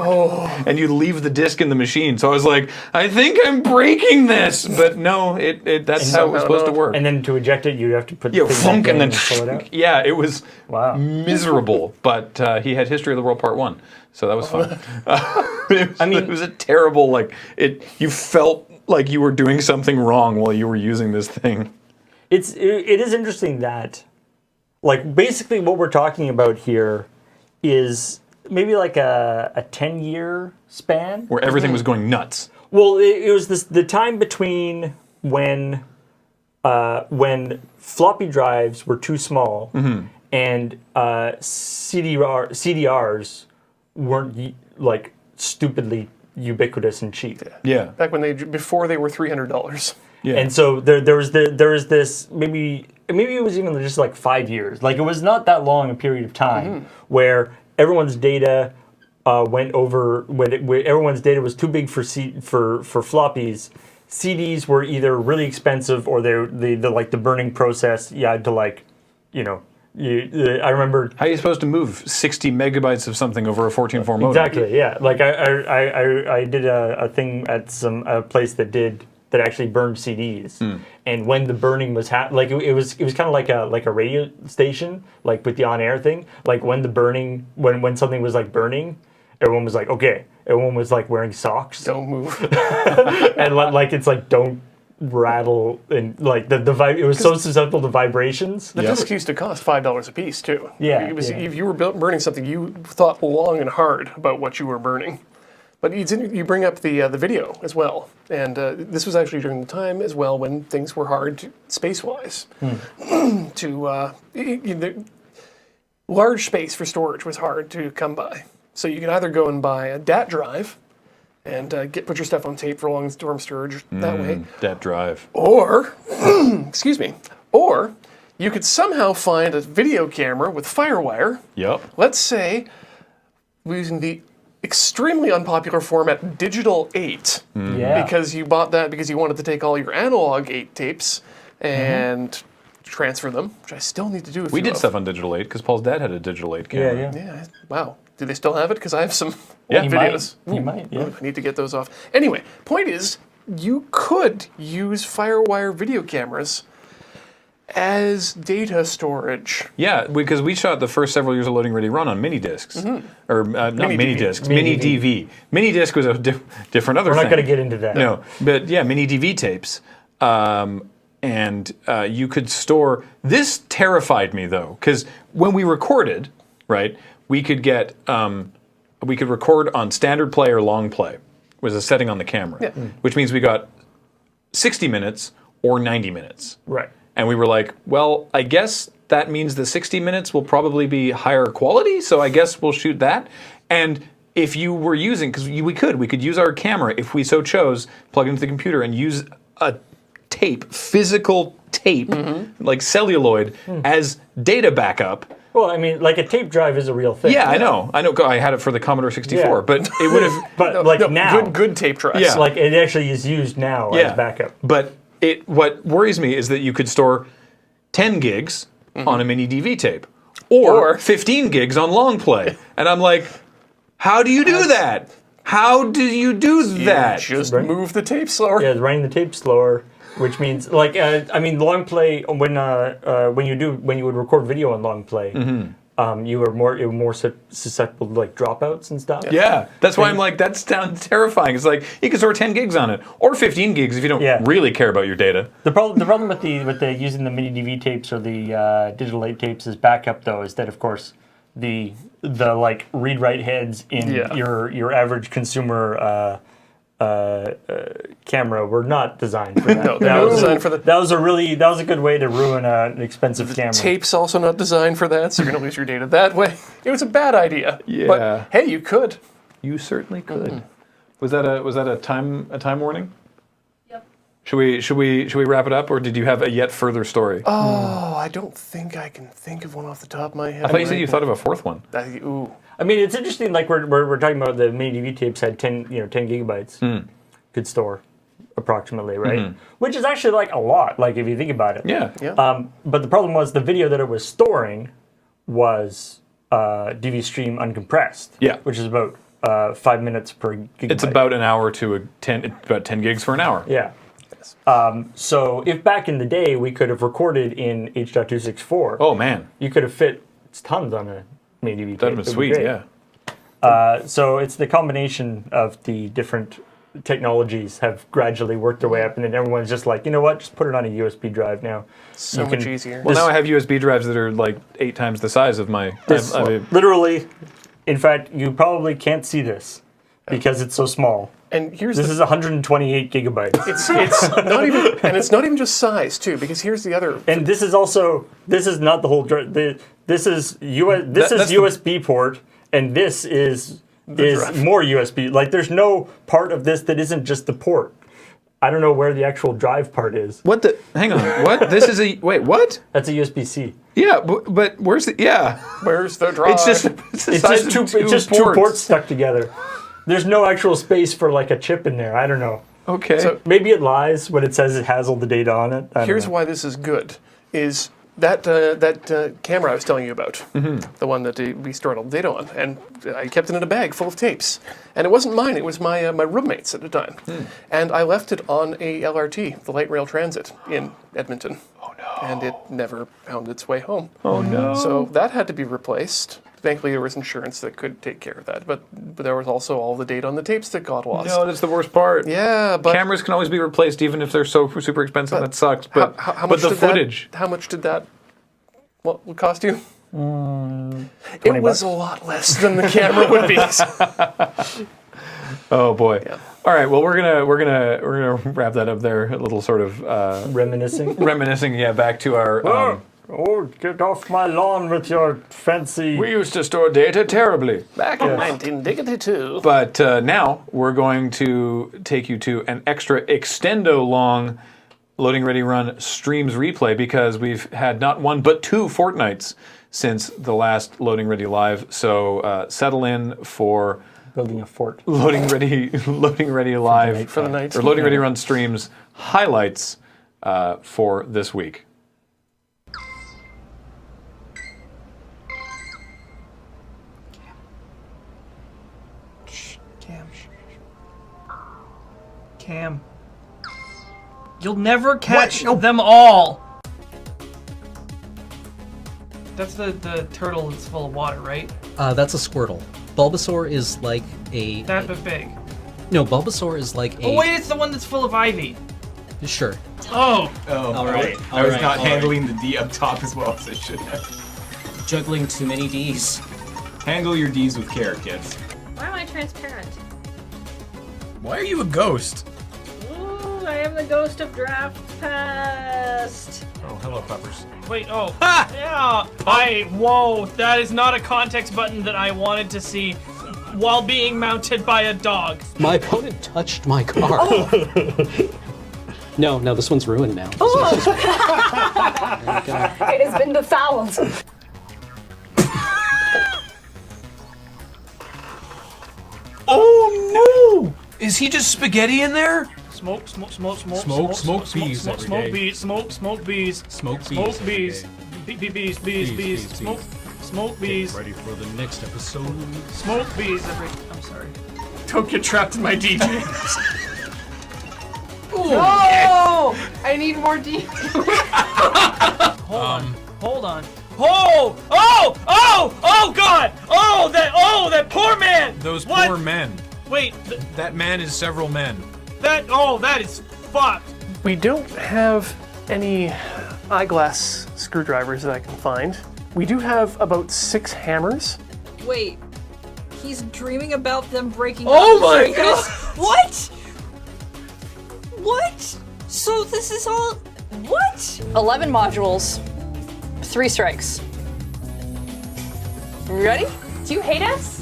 and you leave the disc in the machine. So I was like, I think I'm breaking this, but no, that's how it was supposed to work. And then to eject it, you have to put the thing funk back in and then pull it out. Yeah, it was miserable. But he had History of the World Part 1, so that was fun. It was a terrible you felt like you were doing something wrong while you were using this thing. It is interesting that, like, basically what we're talking about here is maybe like a 10-year span where everything was going nuts. Well, it was the time between when floppy drives were too small and CDRs weren't like stupidly ubiquitous and cheap. Yeah. Back when before they were $300. Yeah. And so there was this maybe it was even just like 5 years. Like, it was not that long a period of time where everyone's data went over where everyone's data was too big for floppies. CDs were either really expensive or the burning process. You had to I remember. How are you supposed to move 60 megabytes of something over a 14.4 modem? Exactly. Yeah. Like I did a thing at a place that actually burned CDs, and when the burning was it was kind of like a radio station, like with the on-air thing. Like when the burning, when something was like burning, everyone was like, okay. Everyone was like wearing socks. Don't move. And like it's like don't rattle, and like the it was so susceptible to vibrations. The discs used to cost $5 a piece too. Yeah. It was, if you were burning something, you thought long and hard about what you were burning. But you bring up the video as well, and this was actually during the time as well when things were hard space-wise. Large space for storage was hard to come by. So you could either go and buy a DAT drive and put your stuff on tape for long-term storage that way. DAT drive. Or, excuse me, or you could somehow find a video camera with FireWire. Yep. Let's say using the extremely unpopular format Digital 8. Yeah. Because you bought that because you wanted to take all your analog 8 tapes and transfer them, which I still need to do. We did stuff on Digital 8 because Paul's dad had a Digital 8 camera. Yeah. Wow. Do they still have it? Because I have some Yeah, old videos. You might. Yeah. I need to get those off. Anyway, point is, you could use FireWire video cameras as data storage. Yeah, because we shot the first several years of Loading Ready Run on mini discs, or not mini discs, mini DV. Mini disc was a different other thing. We're not going to get into that. No, but yeah, mini DV tapes, and you could store. This terrified me though, because when we recorded, right, we could get we could record on standard play or long play, was a setting on the camera, which means we got 60 minutes or 90 minutes. Right. And we were like, well, I guess that means the 60 minutes will probably be higher quality, so I guess we'll shoot that. And if you were using, because we could use our camera, if we so chose, plug it into the computer and use a tape, physical tape, like celluloid, as data backup. Well, I mean, like a tape drive is a real thing. Yeah, I know. I had it for the Commodore 64, but it would have... But now... Good tape drives. Yeah. Like, it actually is used now as backup. But what worries me is that you could store 10 gigs on a mini DV tape, or 15 gigs on long play. And I'm like, how do you do that? How do you do that? You just move the tape slower. Yeah, running the tape slower, which means, like, I mean, long play, when you would record video on long play, you were more susceptible to like dropouts and stuff. Yeah, that's why I'm like, that sounds terrifying. It's like you can store 10 gigs on it, or 15 gigs if you don't really care about your data. The problem with the using the mini DV tapes or the digital 8 tapes as backup though is that of course the like read write heads in your average consumer camera were not designed for that. No, they're not designed for that. That was a good way to ruin an expensive camera. Tape's also not designed for that, so you're going to lose your data that way. It was a bad idea. Yeah. But hey, you could. You certainly could. Was that a time warning? Yep. Should we wrap it up, or did you have a yet further story? Oh, I don't think I can think of one off the top of my head. I thought you said you thought of a fourth one. I mean, it's interesting. Like we're talking about the mini DV tapes had 10 gigabytes could store approximately, right? Which is actually like a lot. Like if you think about it. Yeah. But the problem was the video that it was storing was DV stream uncompressed. Yeah. Which is about 5 minutes per gigabyte. It's about an hour to about 10 gigs for an hour. Yeah. So if back in the day we could have recorded in H.264, oh man, you could have fit tons on a mini DV tape. That'd have been sweet, yeah. So it's the combination of the different technologies have gradually worked their way up, and then everyone's just like, you know what, just put it on a USB drive now. So much easier. Well, now I have USB drives that are like 8 times the size of my. Literally, in fact, you probably can't see this because it's so small. And here's this is 128 gigabytes. It's not even, and it's not even just size too, because here's the other. And this is also this is not the whole drive. This is USB port, and this is more USB. Like there's no part of this that isn't just the port. I don't know where the actual drive part is. What the? Hang on. What? This is a wait. What? That's a USB-C. Yeah, but where's the? Yeah. Where's the drive? It's just two ports stuck together. There's no actual space for like a chip in there. I don't know. Okay. So maybe it lies when it says it has all the data on it. Here's why this is good: is that camera I was telling you about, the one that we stored all the data on, and I kept it in a bag full of tapes, and it wasn't mine; it was my roommate's at the time, and I left it on a LRT, the light rail transit in Edmonton. Oh no! And it never found its way home. Oh no! So that had to be replaced. Thankfully, there was insurance that could take care of that, but there was also all the data on the tapes that got lost. No, that's the worst part. Yeah, but cameras can always be replaced, even if they're so super expensive. That sucks. But how much the did footage. How much did that? What would cost you? It was a lot less than the camera would be. Oh boy. Yeah. All right. Well, we're gonna wrap that up there. A little sort of reminiscing. Yeah, back to our. Oh, get off my lawn with your fancy... We used to store data terribly. Back in 1992. But now we're going to take you to an extra extendo long Loading Ready Run streams replay because we've had not one but 2 fortnights since the last Loading Ready Live. So settle in for... Building a fort. Loading Ready Live. For the night. Or Loading Ready Run streams highlights for this week. Cam. You'll never catch them all. That's the turtle that's full of water, right? That's a Squirtle. Bulbasaur is like a... That but big. No, Bulbasaur is like a... Oh wait, it's the one that's full of ivy. Sure. Oh! All right. I was not handling the D up top as well as I should have. Juggling too many Ds. Handle your Ds with care, kids. Why am I transparent? Why are you a ghost? Ooh, I am the ghost of Draft Past. Oh, hello, Peppers. Wait, oh. Yeah! Whoa, that is not a context button that I wanted to see while being mounted by a dog. My opponent touched my car. No, this one's ruined now. Oh. So there we go. It has been befouled. Oh no! Is he just spaghetti in there? Smoke bees every day. Smoke bees. Bees. Smoke bees. Ready for the next episode. Smoke bees I'm sorry. Don't get trapped in my DJ. No! I need more D. Hold on. Oh God! That poor man! Those What? poor men. Wait, That man is several men. that is fucked. We don't have any eyeglass screwdrivers that I can find. We do have about 6 hammers. Wait, he's dreaming about them breaking Oh up. my So God! What? What? So this is all... What? 11 modules, 3 strikes. Ready? Do you hate us?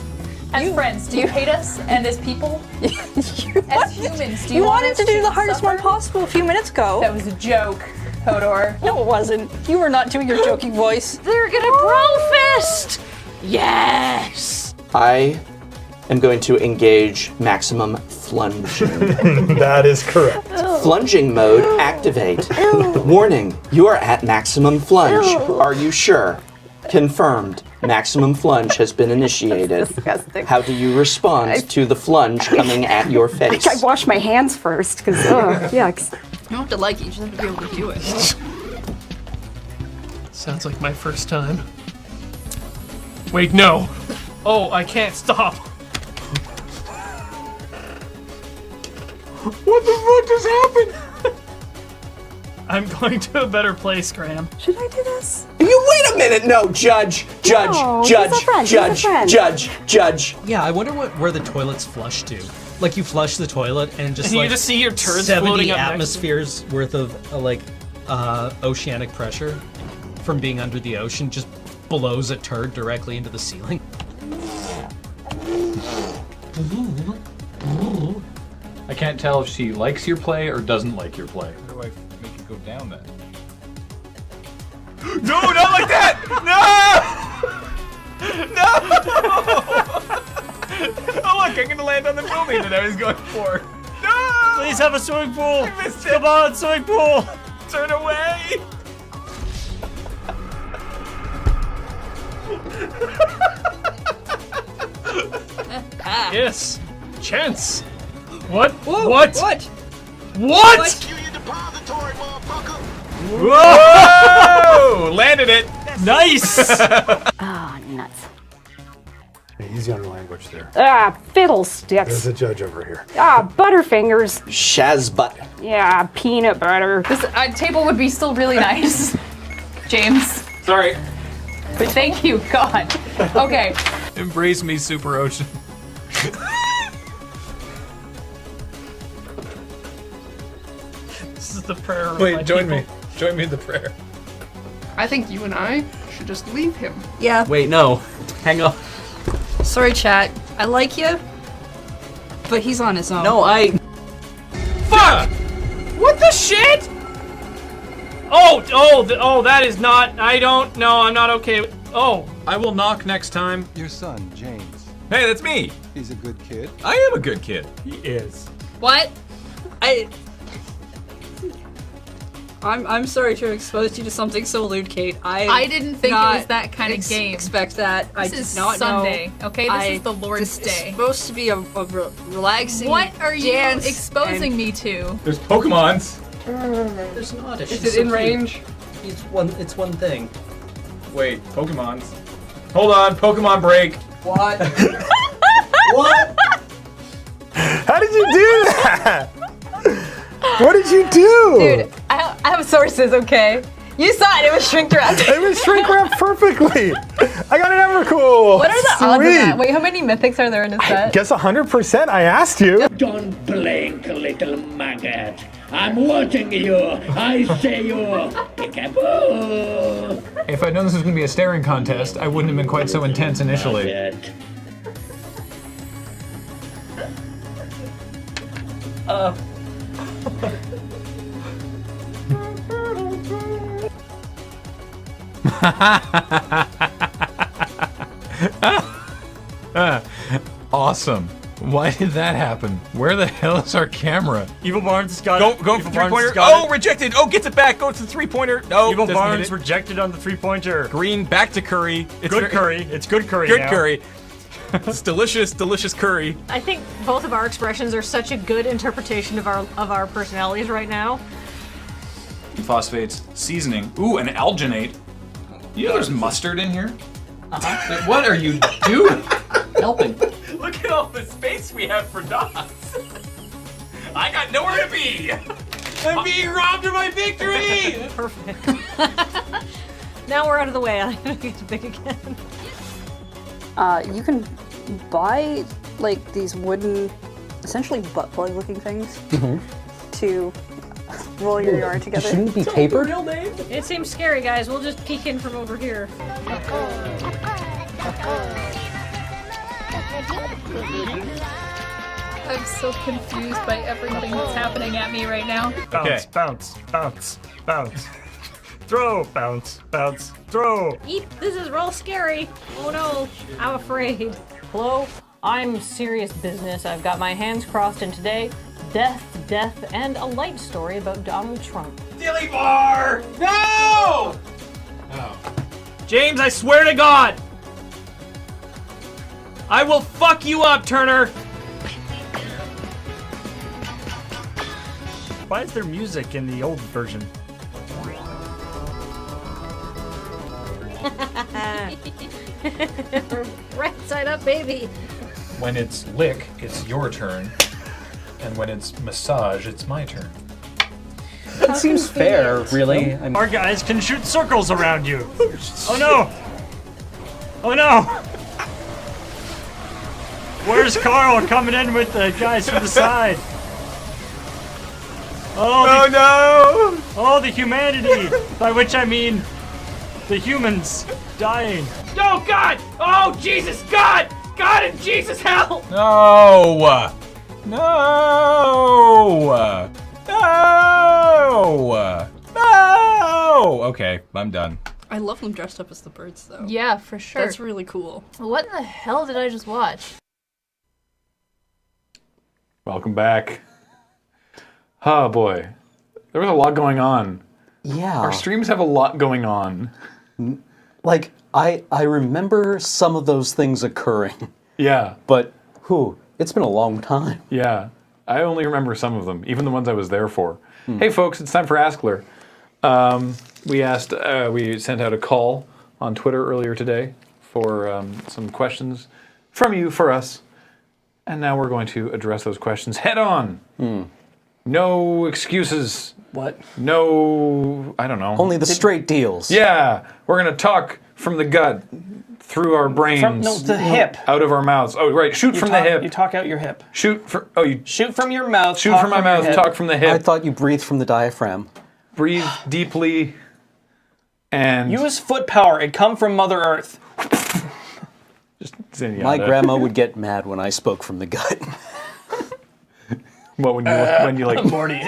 As friends, do you hate us? And as people? As humans, do you You want wanted us to do the hardest suffer? one possible a few minutes ago. That was a joke, Hodor. No, it wasn't. You were not doing your joking voice. They're gonna bro fist! Yes! I am going to engage maximum flunging. That is correct. Flunging mode, activate. Warning, you are at maximum flunge. Are you sure? Confirmed. Maximum flunge has been initiated. Disgusting. How do you respond to the flunge coming at your face? I wash my hands first, because, yucks. You don't have to like it, you just have to be able to do it. Sounds like my first time. Wait, no. Oh, I can't stop. What the fuck just happened? I'm going to a better place, Graham. Should I do this? You wait a minute! No, judge! Judge! No, he's Judge! a friend, Judge! he's a friend. Judge! Judge! Yeah, I wonder where the toilets flush to. Like you flush the toilet and just And you like just see your turds 70 floating up next to atmospheres worth of oceanic pressure from being under the ocean just blows a turd directly into the ceiling. I can't tell if she likes your play or doesn't like your play. How do I make it go down then? No, not like that! No! Oh look, I'm gonna land on the building that I was going for. No! Please have a swimming pool! I missed it. Come on, swimming pool! Turn away! Yes! Chance! What? Whoa, What? What? What? Whoa! Landed it! Nice! Ah, nuts. Easy on the language there. Ah, There's fiddlesticks. a judge over here. Ah, butterfingers. Shaz butt. Yeah, peanut butter. This table would be still really nice, James. Sorry. But thank you, God. Okay. Embrace me, Super Ocean. This is the prayer of Wait, my join people. me. Join me in the prayer. I think you and I should just leave him. Yeah. Wait, no. Hang on. Sorry, chat. I like you, but he's on his own. No, Fuck! What the shit? Oh, that is not. I don't. No, I'm not okay. Oh, I will knock next time. Your son, James. Hey, that's me. He's a good kid. I am a good kid. He is. What? I'm sorry to have exposed you to something so lewd, Kate. I didn't think it was that kind of game. Expect that. I This did is not Sunday, know. okay? This is the Lord's This Day. is supposed to be a relaxing. What are you dance exposing me to? There's Pokemons. There's not. Is it in range? It's one thing. Wait, Pokemons. Hold on, Pokemon break. What? What? How did you do that? What did you do? Dude, I have sources, okay? You saw it, it was shrink wrapped. It was shrink wrapped perfully. I got an Evercool. What are the odds of Sweet. that? Wait, how many mythics are there in this set? Guess 100%. I asked you. Don't blink, little maggot. I'm watching you. I say you. Peekaboo. If I'd known this was going to be a staring contest, I wouldn't have been quite so intense initially. Awesome. Why did that happen? Where the hell is our camera? Evil Barnes got Go, it. go for the three-pointer. Oh, rejected. Oh, gets it back. Go to the three-pointer. No, Evil doesn't hit Barnes it. rejected on the three-pointer. Green back to curry. It's Good curry. It's good curry Good now. curry. It's delicious, delicious curry. I think both of our expressions are such a good interpretation of our personalities right now. Phosphates, seasoning. Ooh, an alginate. You know there's mustard in here? Wait, what are you doing? Helping. Look at all the space we have for dots. I got nowhere to be. I'm being robbed of my victory. Perfect. Now we're out of the way. I'm gonna get big again. You can buy like these wooden, essentially butt plug looking things to roll your yarn together. It shouldn't be tapered? It seems scary, guys. We'll just peek in from over here. I'm so confused by everything that's happening at me right now. Bounce, bounce, bounce, bounce. Throw, bounce, bounce, throw. Eep, this is real scary. Oh no, I'm afraid. Hello, I'm serious business. I've got my hands crossed, and today, death, and a light story about Donald Trump. Dilly bar! No! Oh. James, I swear to God! I will fuck you up, Turner! Why is there music in the old version? Right side up, baby. When it's lick, it's your turn. And when it's massage, it's my turn. That seems fair, really. Our guys can shoot circles around you. Oh no! Oh no! Where's Carl coming in with the guys from the side? Oh no! Oh, the humanity! By which I mean the humans dying. Oh, God! Oh, Jesus, God! God and Jesus, hell! No! No! No! No! Okay, I'm done. I love them dressed up as the birds, though. Yeah, for sure. That's really cool. What the hell did I just watch? Welcome back. Oh boy. There was a lot going on. Yeah. Our streams have a lot going on. Like, I remember some of those things occurring. Yeah. But, it's been a long time. Yeah. I only remember some of them, even the ones I was there for. Hey folks, it's time for AskLRR. We sent out a call on Twitter earlier today for some questions from you for us. And now we're going to address those questions head on. No excuses. What? No, I don't know. Only the straight deals. Yeah, we're going to talk from the gut, through our brains. the hip. Out of our mouths. Oh, right, shoot from the hip. You talk out your hip. Shoot from your mouth. Shoot from my mouth, talk from the hip. I thought you breathed from the diaphragm. Breathe deeply and... Use foot power. It come from Mother Earth. My grandma would get mad when I spoke from the gut. What, when you like... Morty.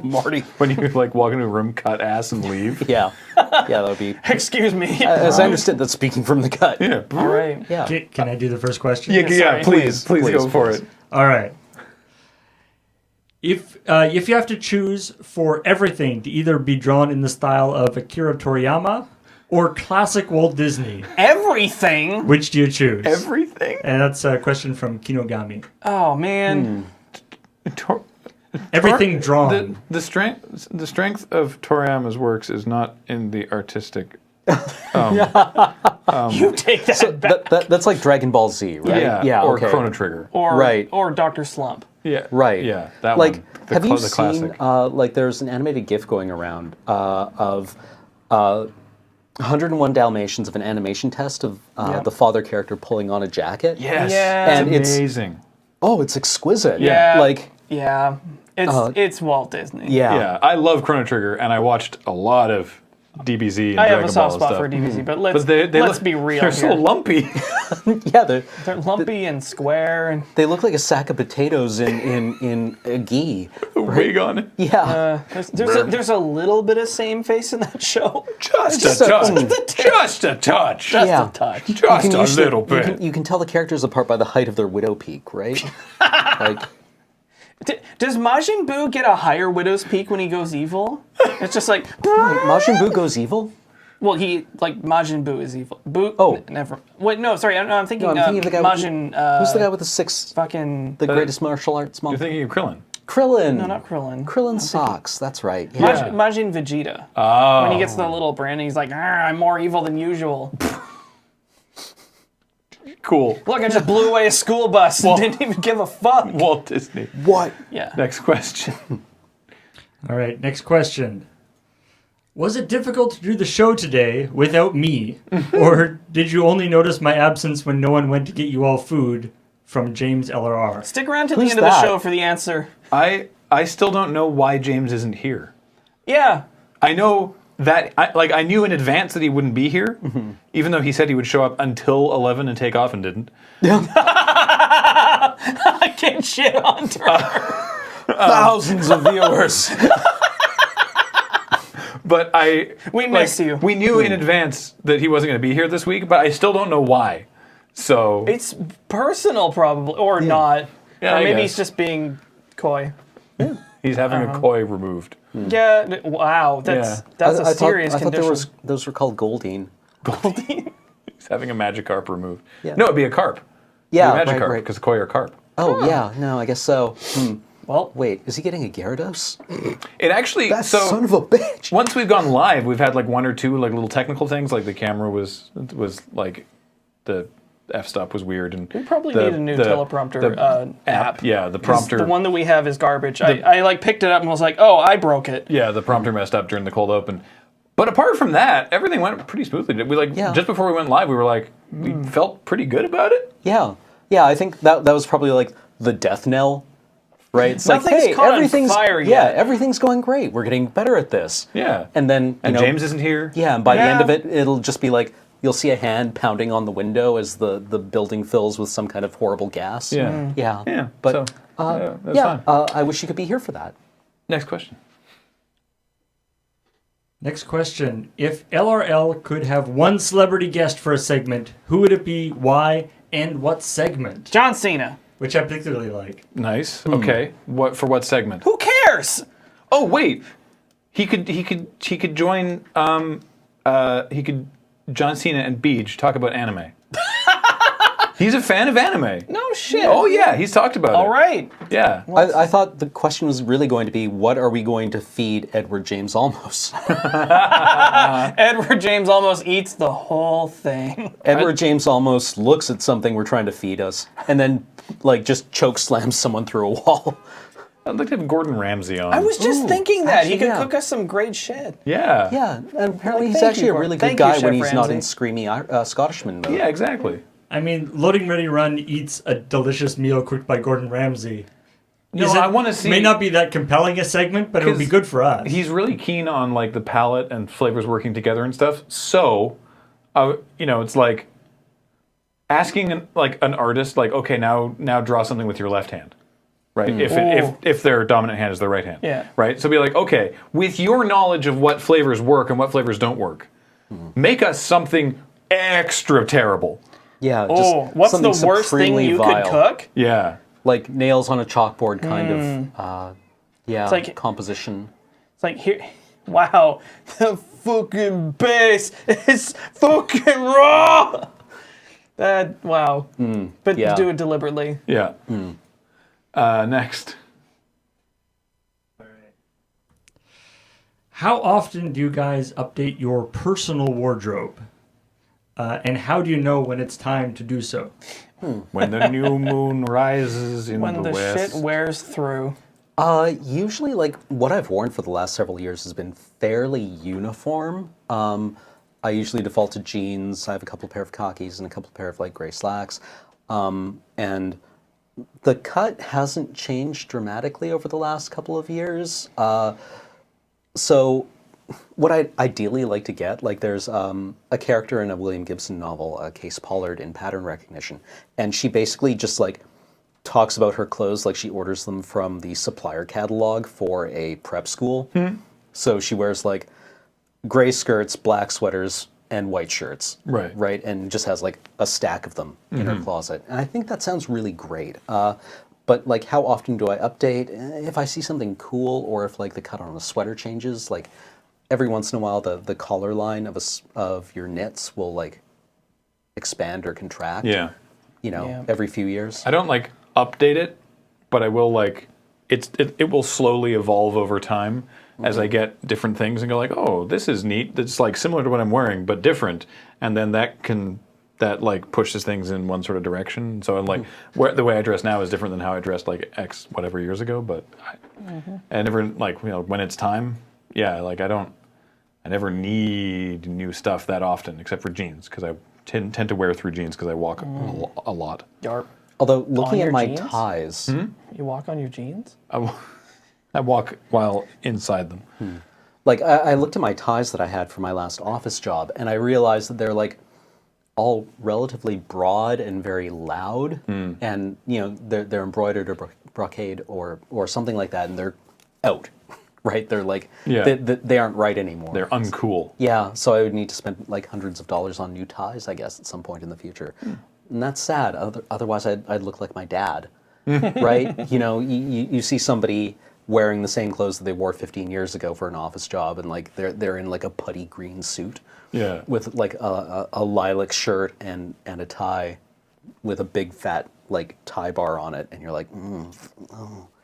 Marty. When you like walk into a room, cut ass and leave? Yeah. Yeah, that would be... Excuse me. As I understand, that's speaking from the gut. Yeah. All right. Yeah. Can I do the first question? Yeah, please go for it. All right. If you have to choose for everything to either be drawn in the style of Akira Toriyama or classic Walt Disney, Everything? which do you choose? Everything? And that's a question from Kinogami. Oh, man. Everything drawn. The strength of Toriyama's works is not in the artistic. You take that back. That's like Dragon Ball Z, right? Yeah, or okay. Chrono Trigger. Or Dr. Slump. Yeah. Right. Yeah, that like, one. Have you the seen, classic. like, there's an animated GIF going around of 101 Dalmatians of an animation test of the father character pulling on a jacket? Yes. And it's amazing. It's exquisite. Yeah. Like, Yeah. It's Walt Disney. yeah. I love Chrono Trigger, and I watched a lot of DBZ and I have Dragon a soft Ball spot and for stuff. DBZ, but let's look, be real. They're so lumpy. Yeah, they're lumpy and square, and they look like a sack of potatoes in a ghee. Wig on it. Yeah. There's a little bit of same face in that show. Just a touch. Just a touch. Just a touch. Just a little bit. You can tell the characters apart by the height of their widow peak, right? Like, does Majin Buu get a higher widow's peak when he goes evil? It's just like Majin Buu goes evil. Well, Majin Buu is evil. Never. Wait, no, sorry. I'm thinking. No, I'm thinking of the guy. Majin. Who's the guy with the six? Fucking. The greatest martial arts monk. You're thinking of Krillin. Krillin. No, not Krillin. Krillin socks. That's right. Yeah. Majin Vegeta. Oh. When he gets the little brand, he's like, I'm more evil than usual. Cool. Look, I just blew away a school bus and didn't even give a fuck. Walt Disney. What? Yeah. Next question. All right, next question. Was it difficult to do the show today without me? Or did you only notice my absence when no one went to get you all food? From James LRR. Stick around to the end of the show for the answer. I still don't know why James isn't here. Yeah. I know that, I knew in advance that he wouldn't be here, even though he said he would show up until 11 and take off and didn't. I can't shit on her. Thousands of viewers. But we miss you. We knew in advance that he wasn't going to be here this week, but I still don't know why. So It's personal, probably, or not. Yeah, or I maybe guess. he's just being coy. he's having a koi removed. Yeah. Wow. That's a serious I thought condition. those were called Goldine. He's having a Magikarp removed. Yeah. No, it'd be a carp. Yeah, It'd be a right, Magikarp, right. because koi are carp. Oh yeah, no, I guess so. Well, wait, is he getting a Gyarados? It actually, That so son of a bitch. once we've gone live, we've had like one or two like little technical things, like the camera was like the f-stop was weird, and we probably need a new teleprompter app. Yeah, the 'Cause prompter. The one that we have is garbage. I like picked it up and was like, oh, I broke it. Yeah, the prompter messed up during the cold open. But apart from that, everything went pretty smoothly. We just before we went live, we were like, we felt pretty good about it. Yeah, yeah. I think that was probably like the death knell, right? It's Nothing's like, hey, caught on everything's fire yeah, yet. everything's going great. We're getting better at this. Yeah. And then And you know, James isn't here. Yeah, and by the end Yeah. of it, it'll just be like you'll see a hand pounding on the window as the building fills with some kind of horrible gas. Yeah. Yeah. Yeah. But So, that's fine. I wish you could be here for that. Next question. Next question. If LRL could have one celebrity guest for a segment, who would it be, why, and what segment? John Cena. Which I particularly like. Nice. Okay. What segment? Who cares? Oh wait, he could join. He could John Cena and Beej talk about anime. He's a fan of anime. No shit. Oh yeah, he's talked about All it. right. Yeah. I thought the question was really going to be, what are we going to feed Edward James Olmos? Edward James almost eats the whole thing. Edward James Olmos looks at something we're trying to feed us, and then like just choke slams someone through a wall. I'd like to have Gordon Ramsay on. I was just thinking that he actually, could yeah. cook us some great shit. Yeah. Yeah, and apparently he's thank actually you, a Gordon. really good Thank you, guy Chef when he's not in Ramsay. screamy Scottishman mode. Yeah, exactly. I mean, Loading Ready Run eats a delicious meal cooked by Gordon Ramsay. No, I want to see. May not be that compelling a segment, but it would be good for us. He's really keen on like the palette and flavors working together and stuff. So, it's like asking an artist, like, okay, now draw something with your left hand, right? If their dominant hand is their right hand, Yeah. right. So be like, okay, with your knowledge of what flavors work and what flavors don't work, make us something extra terrible. Yeah. Oh, just what's something the worst thing supremely you vile. could cook? Yeah. Like nails on a chalkboard kind of, It's like- composition. It's like here, wow, the fucking bass is fucking raw. Wow. But yeah. do it deliberately. Yeah. Next. How often do you guys update your personal wardrobe? And how do you know when it's time to do so? When the new moon rises in When the west. shit wears through. Usually, like, what I've worn for the last several years has been fairly uniform. I usually default to jeans. I have a couple pair of khakis and a couple pair of, like, gray slacks. And the cut hasn't changed dramatically over the last couple of years. So what I'd ideally like to get, like there's a character in a William Gibson novel, Case Pollard in Pattern Recognition, and she basically just like talks about her clothes like she orders them from the supplier catalog for a prep school. So she wears like gray skirts, black sweaters, and white shirts. Right. Right, and just has like a stack of them in her closet. And I think that sounds really great. But like, how often do I update? If I see something cool, or if like the cut on a sweater changes, like every once in a while, the collar line of your knits will like expand or contract. Yeah. Every few years. I don't like update it, but I will like it will slowly evolve over time as I get different things and go like, oh, this is neat. That's like similar to what I'm wearing, but different. And then that like pushes things in one sort of direction. So I'm like, the way I dress now is different than how I dressed like X whatever years ago. But I never like when it's time. Yeah, like I never need new stuff that often, except for jeans, because I tend to wear through jeans because I walk a lot. Yarp. Although looking On at your my jeans? ties, You walk on your jeans? I walk while inside them. like I looked at my ties that I had for my last office job, and I realized that they're like all relatively broad and very loud, and they're embroidered or brocade or something like that, and they're out, right? They're like they aren't right anymore. They're uncool. Yeah, so I would need to spend like hundreds of dollars on new ties, I guess, at some point in the future. and that's sad. Otherwise, I'd look like my dad, right? You know, you see somebody wearing the same clothes that they wore 15 years ago for an office job, and like they're in like a putty green suit, with like a lilac shirt and a tie, with a big fat like tie bar on it, and you're like,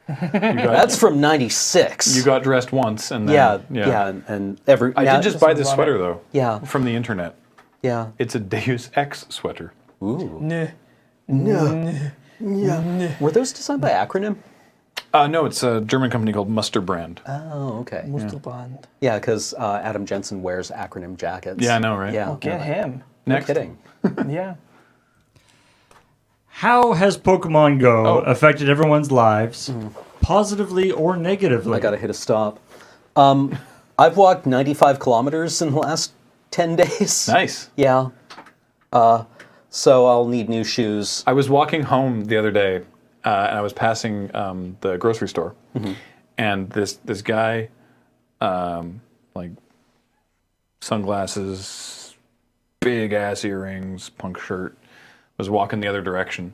that's from '96. You got dressed once, and then, and every. I did just buy this sweater though. Yeah. From the internet. Yeah. It's a Deus Ex sweater. Ooh. No. Were those designed by Acronym? No, it's a German company called Musterbrand. Oh, okay. Musterbrand. Yeah, because Adam Jensen wears Acronym jackets. Yeah, I know, right? Yeah. Well, get him. Next. No kidding. Yeah. How has Pokemon Go affected everyone's lives, positively or negatively? I gotta hit a stop. I've walked 95 kilometers in the last 10 days. Nice. Yeah. So I'll need new shoes. I was walking home the other day, and I was passing the grocery store, and this guy, like sunglasses, big ass earrings, punk shirt, was walking the other direction,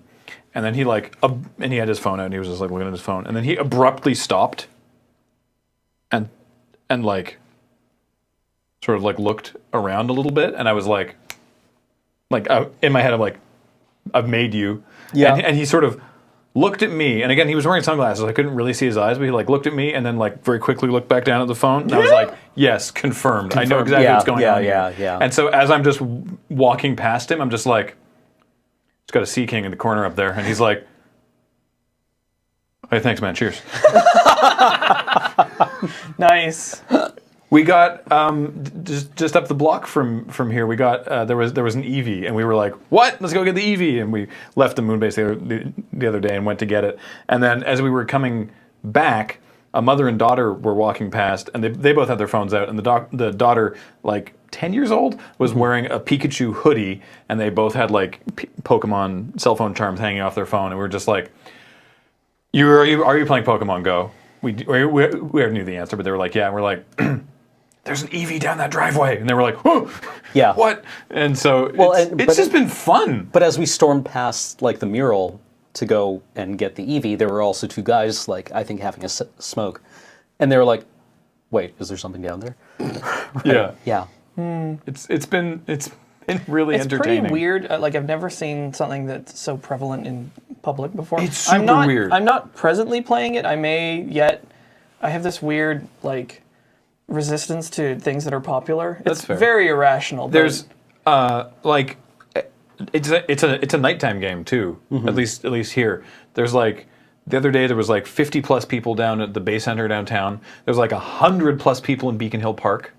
and then he and he had his phone out, and he was just like looking at his phone, and then he abruptly stopped, and like sort of like looked around a little bit, and I was like in my head I'm like, I've made you. Yeah. And he sort of looked at me, and again he was wearing sunglasses. I couldn't really see his eyes, but he like looked at me and then like very quickly looked back down at the phone. And I was like, yes, confirmed. I know exactly what's going on here. Yeah. And so as I'm just walking past him, I'm just like, he's got a Sea King in the corner up there, and he's like, hey, thanks, man. Cheers. Nice. We got just up the block from here. We got there was an Eevee, and we were like, "What? Let's go get the Eevee!" And we left the Moonbase the other day and went to get it. And then as we were coming back, a mother and daughter were walking past, and they both had their phones out. And the daughter, like 10 years old, was wearing a Pikachu hoodie, and they both had like Pokemon cell phone charms hanging off their phone. And we were just like, are you playing Pokemon Go? We already knew the answer, but they were like, yeah. And we're like, there's an Eevee down that driveway. And they were like, oh, yeah, what? And so it's just been fun. But as we stormed past like the mural to go and get the Eevee, there were also two guys, like I think having a smoke. And they were like, wait, is there something down there? Yeah. Yeah. It's been really entertaining. It's pretty weird. Like I've never seen something that's so prevalent in public before. It's super weird. I'm not presently playing it. I may yet. I have this weird like resistance to things that are popular. That's it's fair. Very irrational. There's like it's a nighttime game too. At least here. There's like the other day there was like 50 plus people down at the Bay Center downtown. There's like 100 plus people in Beacon Hill Park.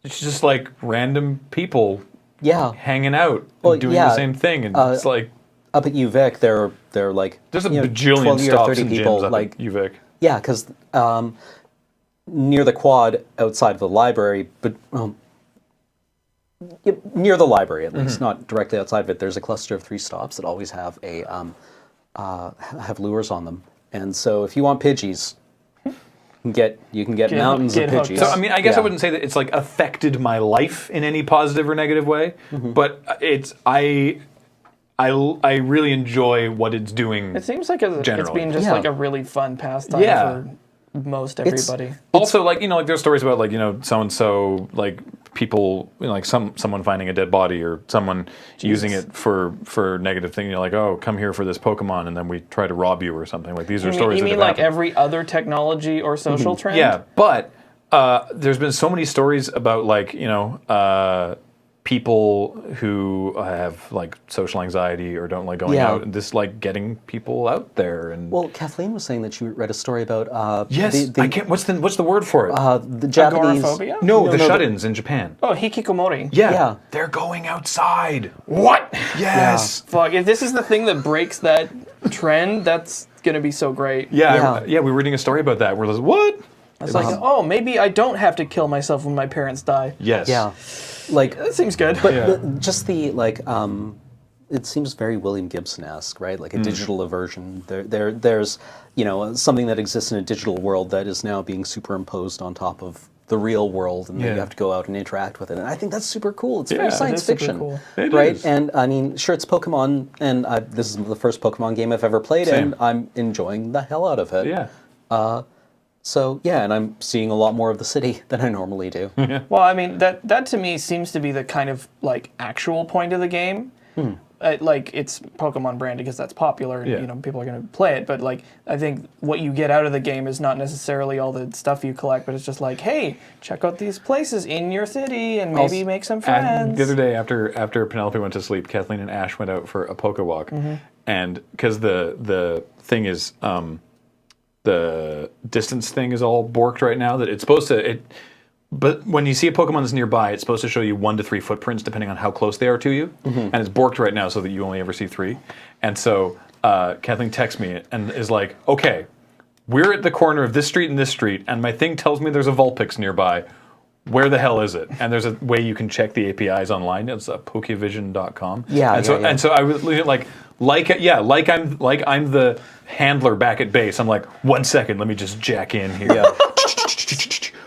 It's just like random people hanging out and doing the same thing, and it's like up at UVic they're like there's a bajillion 20 or stops 30 and people gyms up like at UVic. Yeah, because near the quad outside of the library, but near the library at least, not directly outside of it, there's a cluster of 3 stops that always have a have lures on them, and so if you want Pidgeys, you can get mountains of Pidgeys. So I mean, I guess I wouldn't say that it's like affected my life in any positive or negative way, but it's I really enjoy what it's doing. It seems like it's been just like a really fun pastime for most everybody. Also, like like there's stories about like so and so like people like someone finding a dead body or someone using it for negative thing. Like, oh, come here for this Pokemon, and then we try to rob you or something. Like these are stories. You that mean have like happened. every other technology or social trend? Yeah, but there's been so many stories about like people who have like social anxiety or don't like going out, and just like getting people out there. And well, Kathleen was saying that she read a story about yes, I can't. What's the word for it? The Japanese agoraphobia? No, the shut-ins in Japan. Oh, hikikomori. Yeah, they're going outside. What? Yes. Fuck! If this is the thing that breaks that trend, that's gonna be so great. Yeah. We were reading a story about that. Where there's what? It's like, oh, maybe I don't have to kill myself when my parents die. Yes. Yeah. Like that seems good. But just the like, it seems very William Gibson-esque, right? Like a digital aversion. There's something that exists in a digital world that is now being superimposed on top of the real world, and then Yeah. you have to go out and interact with it. And I think that's super cool. It's Yeah, very it science is super fiction, cool. It right? is. And I mean, sure, it's Pokemon, and this is the first Pokemon game I've ever played, Same. and I'm enjoying the hell out of it. Yeah. So yeah, and I'm seeing a lot more of the city than I normally do. Well, I mean, that to me seems to be the kind of like actual point of the game. Like it's Pokemon branded because that's popular, and Yeah. you know people are going to play it. But like, I think what you get out of the game is not necessarily all the stuff you collect, but it's just like, hey, check out these places in your city and maybe Also, make some friends. The other day, after Penelope went to sleep, Kathleen and Ash went out for a poke walk, Mhm. and because the thing is the distance thing is all borked right now, that it's supposed to But when you see a Pokemon that's nearby, it's supposed to show you 1 to 3 footprints depending on how close they are to you. And it's borked right now so that you only ever see 3. And so Kathleen texts me and is like, okay, we're at the corner of this street and this street, and my thing tells me there's a Vulpix nearby. Where the hell is it? And there's a way you can check the APIs online. It's Pokevision.com. Yeah, and so yeah. and so I was like I'm the handler back at base. I'm like, 1 second, let me just jack in here. Yeah.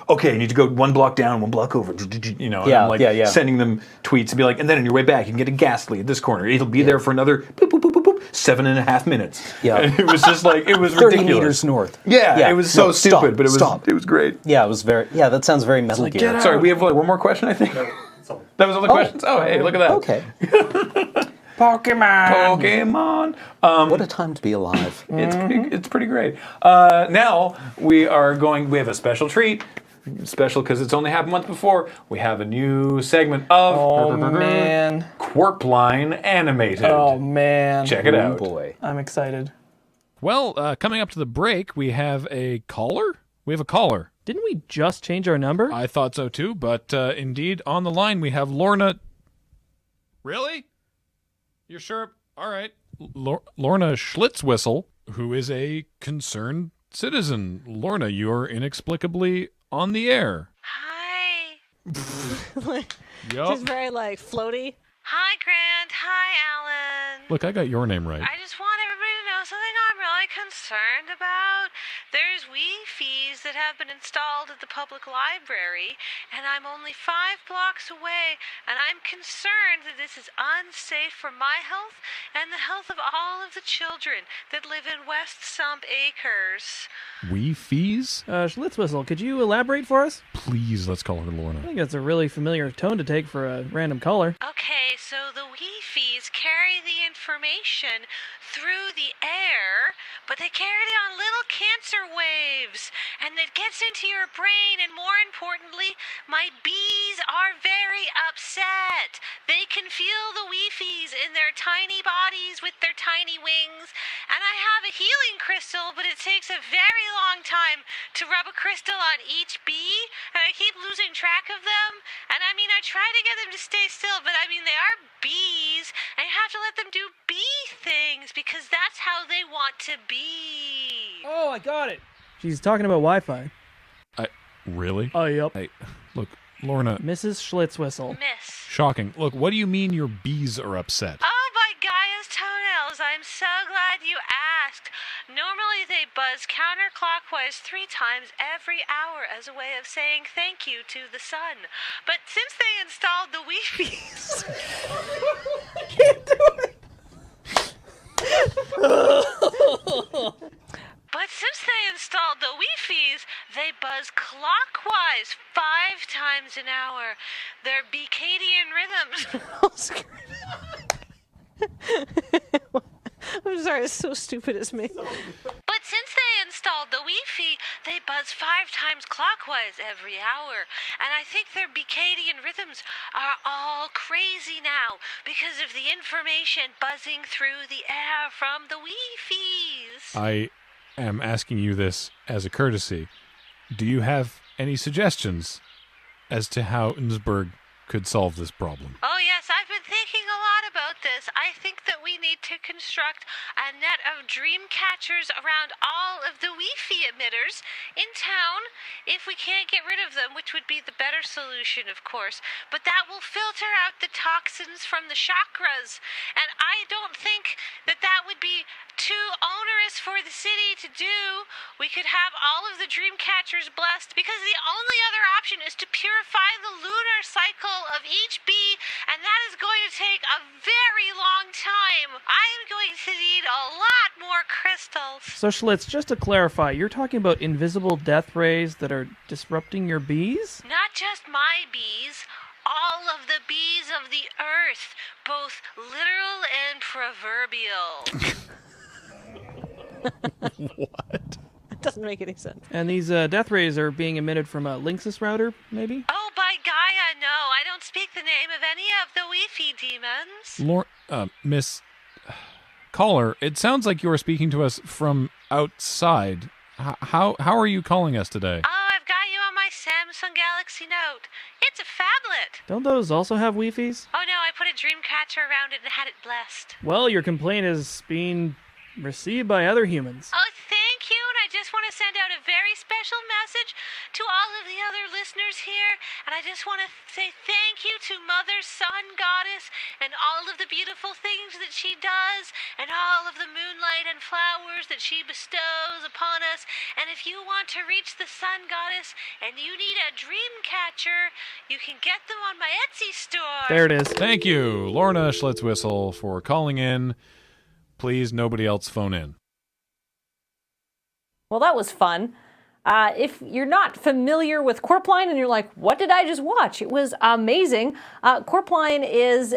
Okay, you need to go 1 block down, 1 block over. You know, and Yeah, I'm like yeah. sending them tweets and be like, and then on your way back, you can get a Ghastly at this corner. It'll be there for another 7.5 minutes. Yeah. And it was just like, it was 30 ridiculous. meters north. Yeah, it was so stupid, but it was great. Yeah, it was very. Yeah, that sounds very Metal Gear. Sorry, we have one more question, I think. That was all the questions? Oh, hey, look at that. Okay. Pokemon. What a time to be alive. It's pretty great. Now we have a special treat. Special because it's only happened once before. We have a new segment of man. Qwerpline Animated. Oh man. Check it out. Boy. I'm excited. Well, coming up to the break, we have a caller. We have a caller. Didn't we just change our number? I thought so too, but indeed, on the line we have Lorna. Really? You're sure? All right. Lorna Schlitzwhistle, who is a concerned citizen. Lorna, you're inexplicably on the air. Hi. Yup. Just very like floaty. Hi, Grant. Hi, Alan. Look, I got your name right. I just want everybody to know something I'm really concerned about. There's Wi-Fi's that have been installed at the public library, and I'm only 5 blocks away, and I'm concerned that this is unsafe for my health and the health of all of the children that live in West Sump Acres. Wi-Fi's? Schlitzwhistle, could you elaborate for us? Please, let's call her I Lorna. think that's a really familiar tone to take for a random caller. Okay, so the Wi-Fi's carry the information through the air, but they carry it on little cancer waves, and it gets into your brain, and more importantly, my bees are very upset. They can feel the Wi-Fi's in their tiny bodies with their tiny wings, and I have a healing crystal, but it takes a very long time to rub a crystal on each bee, and I keep losing track of them, and I mean, I try to get them to stay still, but I mean, they are bees, and you have to let them do bee things, because that's how they want to be. Oh, I got it. She's talking about Wi-Fi. Really? Oh, yep. Hey, look, Lorna. Mrs. Schlitzwhistle. Miss. Shocking. Look, what do you mean your bees are upset? Oh, by Gaia's toenails, I'm so glad you asked. Normally they buzz counterclockwise 3 times every hour as a way of saying thank you to the sun. But since they installed the Wi-Fi's... I can't do it. But since they installed the Wi-Fi's, they buzz clockwise 5 times an hour. They're Beecadian rhythms. I'm sorry, it's so stupid as me. But since they installed the Wi-Fi, they buzz 5 times clockwise every hour. And I think their Beecadian rhythms are all crazy now because of the information buzzing through the air from the Wi-Fi's. I am asking you this as a courtesy. Do you have any suggestions as to how Innsbruck could solve this problem? Oh yes, I've been thinking a lot about this, I think that we need to construct a net of dream catchers around all of the Wi-Fi emitters in town if we can't get rid of them, which would be the better solution, of course. But that will filter out the toxins from the chakras. And I don't think that that would be too onerous for the city to do. We could have all of the dream catchers blessed, because the only other option is to purify the lunar cycle of each bee, and that is going to take a very long time. I am going to need a lot more crystals. So Schlitz, just to clarify, you're talking about invisible death rays that are disrupting your bees? Not just my bees, all of the bees of the earth, both literal and proverbial. What? It doesn't make any sense. And these death rays are being emitted from a Linksys router, maybe? Oh, by Gaia, no. I don't speak the name of any of the Wi-Fi demons. Miss Caller, it sounds like you are speaking to us from outside. How are you calling us today? Oh, I've got you on my Samsung Galaxy Note. It's a phablet. Don't those also have Wi-Fis? Oh, no, I put a dream catcher around it and had it blessed. Well, your complaint is being received by other humans. Oh, thank you, and I just want to send out a very special message to all of the other listeners here, and I just want to say thank you to Mother Sun Goddess and all of the beautiful things that she does, and all of the moonlight and flowers that she bestows upon us. And if you want to reach the Sun Goddess and you need a dream catcher, you can get them on my Etsy store. There it is. Thank you, Lorna Schlitzwhistle, for calling in. Please, nobody else phone in. Well, that was fun. If you're not familiar with Qwerpline and you're like, what did I just watch? It was amazing. Qwerpline is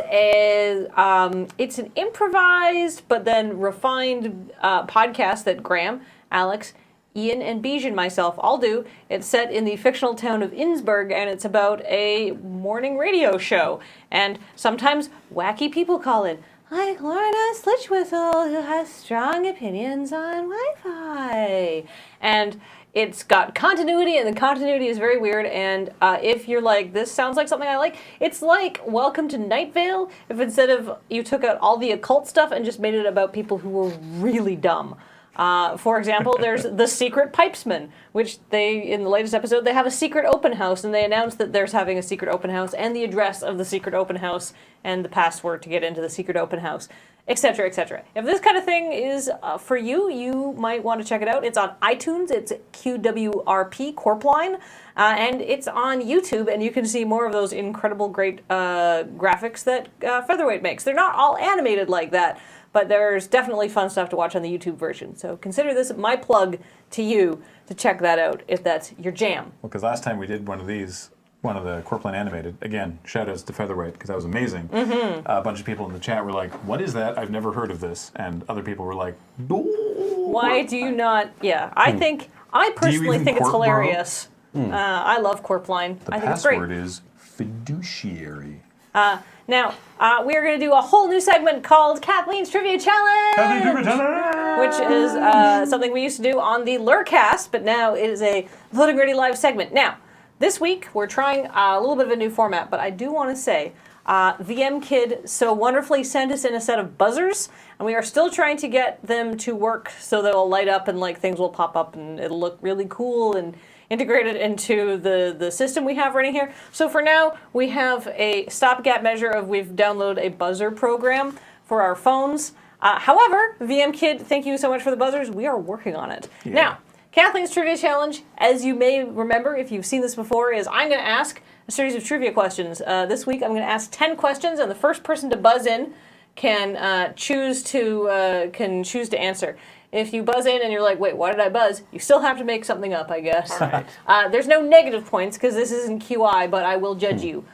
it's an improvised but then refined podcast that Graham, Alex, Ian, and Beej and myself all do. It's set in the fictional town of Innsbruck, and it's about a morning radio show. And sometimes wacky people call in, like Lorna Schlitzwhistle, who has strong opinions on Wi-Fi. And it's got continuity, and the continuity is very weird. And if you're like, this sounds like something I like, it's like Welcome to Night Vale, if instead of you took out all the occult stuff and just made it about people who were really dumb. For example, there's The Secret Pipesman, which in the latest episode, they have a secret open house, and they announce that there's having a secret open house, and the address of the secret open house, and the password to get into the secret open house, etc., etc. If this kind of thing is for you, you might want to check it out. It's on iTunes, it's QWRP, Qwerpline, and it's on YouTube, and you can see more of those incredible, great graphics that Featherweight makes. They're not all animated like that, but there's definitely fun stuff to watch on the YouTube version. So consider this my plug to you to check that out if that's your jam. Well, because last time we did one of the Qwerpline Animated, again, shout-outs to Featherweight, because that was amazing. Mm-hmm. A bunch of people in the chat were like, what is that? I've never heard of this. And other people were like, Why do you not? Yeah, I personally think it's hilarious. I love Qwerpline. The I think it's great. password is fiduciary. Now, we are going to do a whole new segment called Kathleen's Trivia Challenge, which is something we used to do on the LRRcast, but now it is a Loading Ready Live segment. Now, this week, we're trying a little bit of a new format, but I do want to say VM Kid so wonderfully sent us in a set of buzzers, and we are still trying to get them to work so they'll light up and like things will pop up and it'll look really cool and integrated into the system we have running here. So for now, we have a stopgap measure of we've downloaded a buzzer program for our phones. However, VM Kid, thank you so much for the buzzers. We are working on it. Yeah. Now, Kathleen's Trivia Challenge, as you may remember if you've seen this before, is I'm going to ask a series of trivia questions. This week, I'm going to ask 10 questions, and the first person to buzz in can choose to answer. If you buzz in and you're like, wait, why did I buzz? You still have to make something up, I guess. Right. There's no negative points because this isn't QI, but I will judge you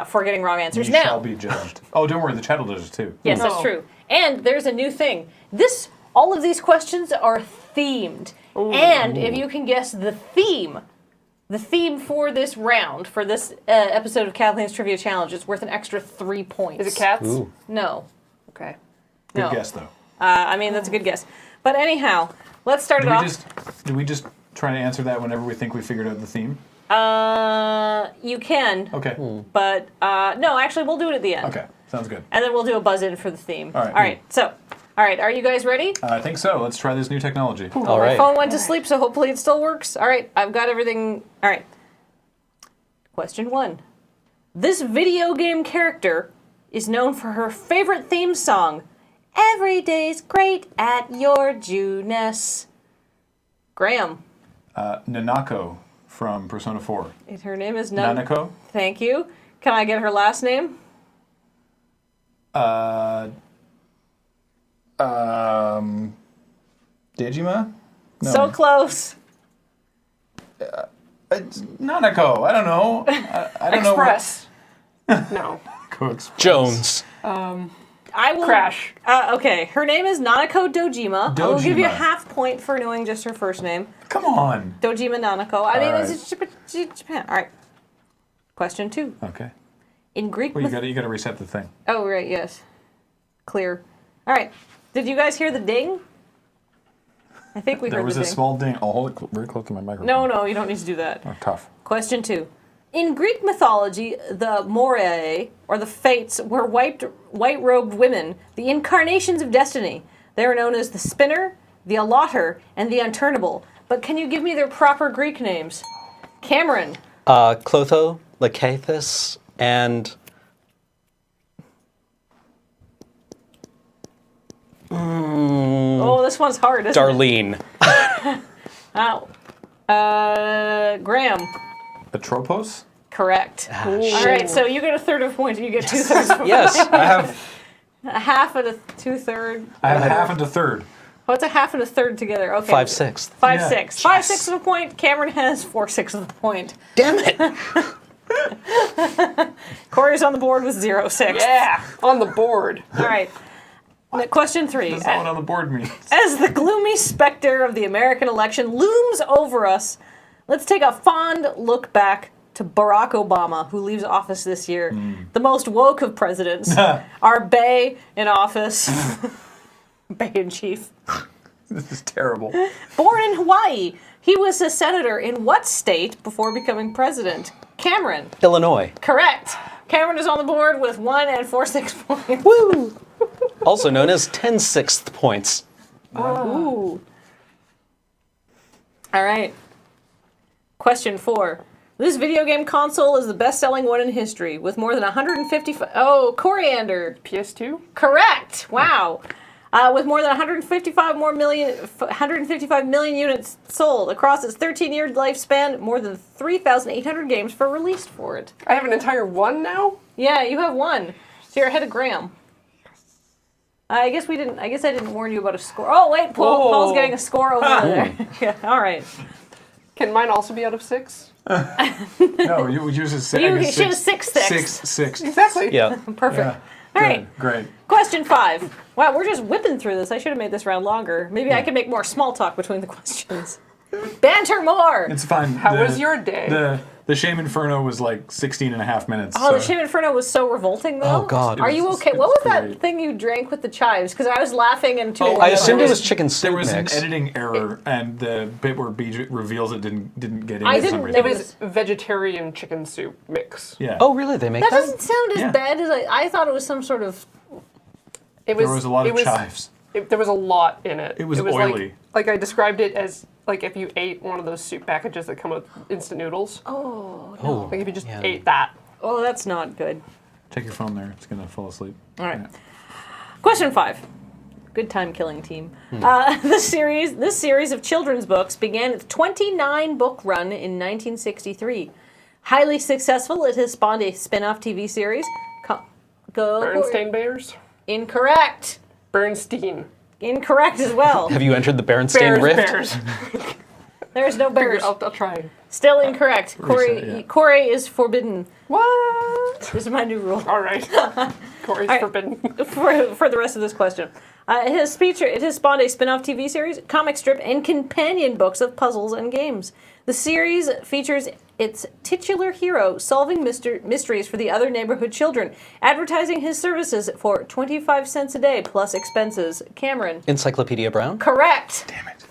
for getting wrong answers. You shall be judged. Oh, don't worry, the chat will judge us too. Yes, that's true. And there's a new thing. All of these questions are themed. Ooh. And if you can guess the theme for this round, for this episode of Kathleen's Trivia Challenge, it's worth an extra 3 points. Is it cats? Ooh. No. Okay. Good guess, though. I mean, that's a good guess. But anyhow, let's start it off. Do we just try to answer that whenever we think we figured out the theme? You can. Okay. But no, actually, we'll do it at the end. Okay, sounds good. And then we'll do a buzz in for the theme. All right. All right. So, all right. Are you guys ready? I think so. Let's try this new technology. My phone went to sleep, so hopefully it still works. All right. I've got everything. All right. Question 1. This video game character is known for her favorite theme song, "Every Day's Great at Your Juness." Graham. Nanako from Persona 4. Her name is Nanako? Thank you. Can I get her last name? Dejima? No. So close. Nanako. I don't know. I don't Express. No. know. Jones. I will Crash. Okay, her name is Nanako Dojima. I will give you a Dojima. half point for knowing just her first name. Come on. Dojima Nanako. I mean, All it's Japan. All right. Question 2. Okay. In Greek Well, you got to reset the thing. Oh, right, yes. Clear. All right. Did you guys hear the ding? I think we There heard was the a ding. small ding. I'll hold it very close to my microphone. No, you don't need to do that. Oh, tough. Question 2. In Greek mythology, the Moirae, or the Fates, were white-robed women, the incarnations of destiny. They are known as the Spinner, the Allotter, and the Unturnable. But can you give me their proper Greek names? Cameron. Clotho, Lacathus, and... Oh, this one's hard, isn't Darlene. Ow. Graham. Atropos? Correct. All right, so you get a third of a point, and you get 2/3 of a point. Yes, I have A half and a 2/3. I have half and a third. What's a half and a third together? Okay. 5/6. 5/6. 5/6 of a point. Cameron has 4/6 of a point. Damn it! Corey's on the board with 0/6. Yeah, on the board. All right. Question 3. That's not what on the board means. As the gloomy specter of the American election looms over us, let's take a fond look back to Barack Obama, who leaves office this year. The most woke of presidents. Our Bay in office. Bay in chief. This is terrible. Born in Hawaii, he was a senator in what state before becoming president? Cameron. Illinois. Correct. Cameron is on the board with 1 and 4/6 points. Woo! Also known as 10/6 points. Ooh. All right. Question 4. This video game console is the best-selling one in history, with more than 155... Oh, Coriander. PS2? Correct. Wow. With more than 155 million units sold across its 13-year lifespan, more than 3,800 games were released for it. I have an entire 1 now? Yeah, you have 1. So you're ahead of Graham. I guess I didn't warn you about a score. Oh wait, Paul's getting a score over there. Yeah. All right. Can mine also be out of 6? No, you would use a 6. You should have 6/6. 6. Exactly. Yeah. Perfect. Yeah. All right. Great. Question 5. Wow, we're just whipping through this. I should have made this round longer. Maybe I can make more small talk between the questions. Banter more. It's fine. How was your day? The Shame Inferno was like 16 and a half minutes. Oh, the Shame Inferno was so revolting, though. Oh, God. Are you okay? What was that thing you drank with the chives? Because I was laughing and tooting. I assumed it was chicken soup There was mix. an editing error, and the bit where Beej reveals it didn't get in. I for some didn't reason. It was vegetarian chicken soup mix. Yeah. Oh, really? They make That that? doesn't sound as Yeah. bad as I thought it was some sort of... It was, There was a lot of chives. There was a lot in it. It was oily. Like I described it as like if you ate one of those soup packages that come with instant noodles. Oh, no. Like if you just Yeah. ate that. Oh, that's not good. Check your phone there. It's gonna fall asleep. All right. Yeah. Question 5. Good time killing team. This series of children's books began its 29-book run in 1963. Highly successful, it has spawned a spin-off TV series. Bernstein Bears? Incorrect. Bernstein. Incorrect as well. Have you entered the Berenstain Rift? Bears. There's no bears. I'll try. Still incorrect. Reset, yeah. Corey is forbidden. What? This is my new rule. All right. Corey's All right. forbidden. For the rest of this question. It has spawned a spin-off TV series, comic strip, and companion books of puzzles and games. The series features its titular hero solving mysteries for the other neighborhood children, advertising his services for 25 cents a day plus expenses. Cameron. Encyclopedia Brown? Correct. Damn it.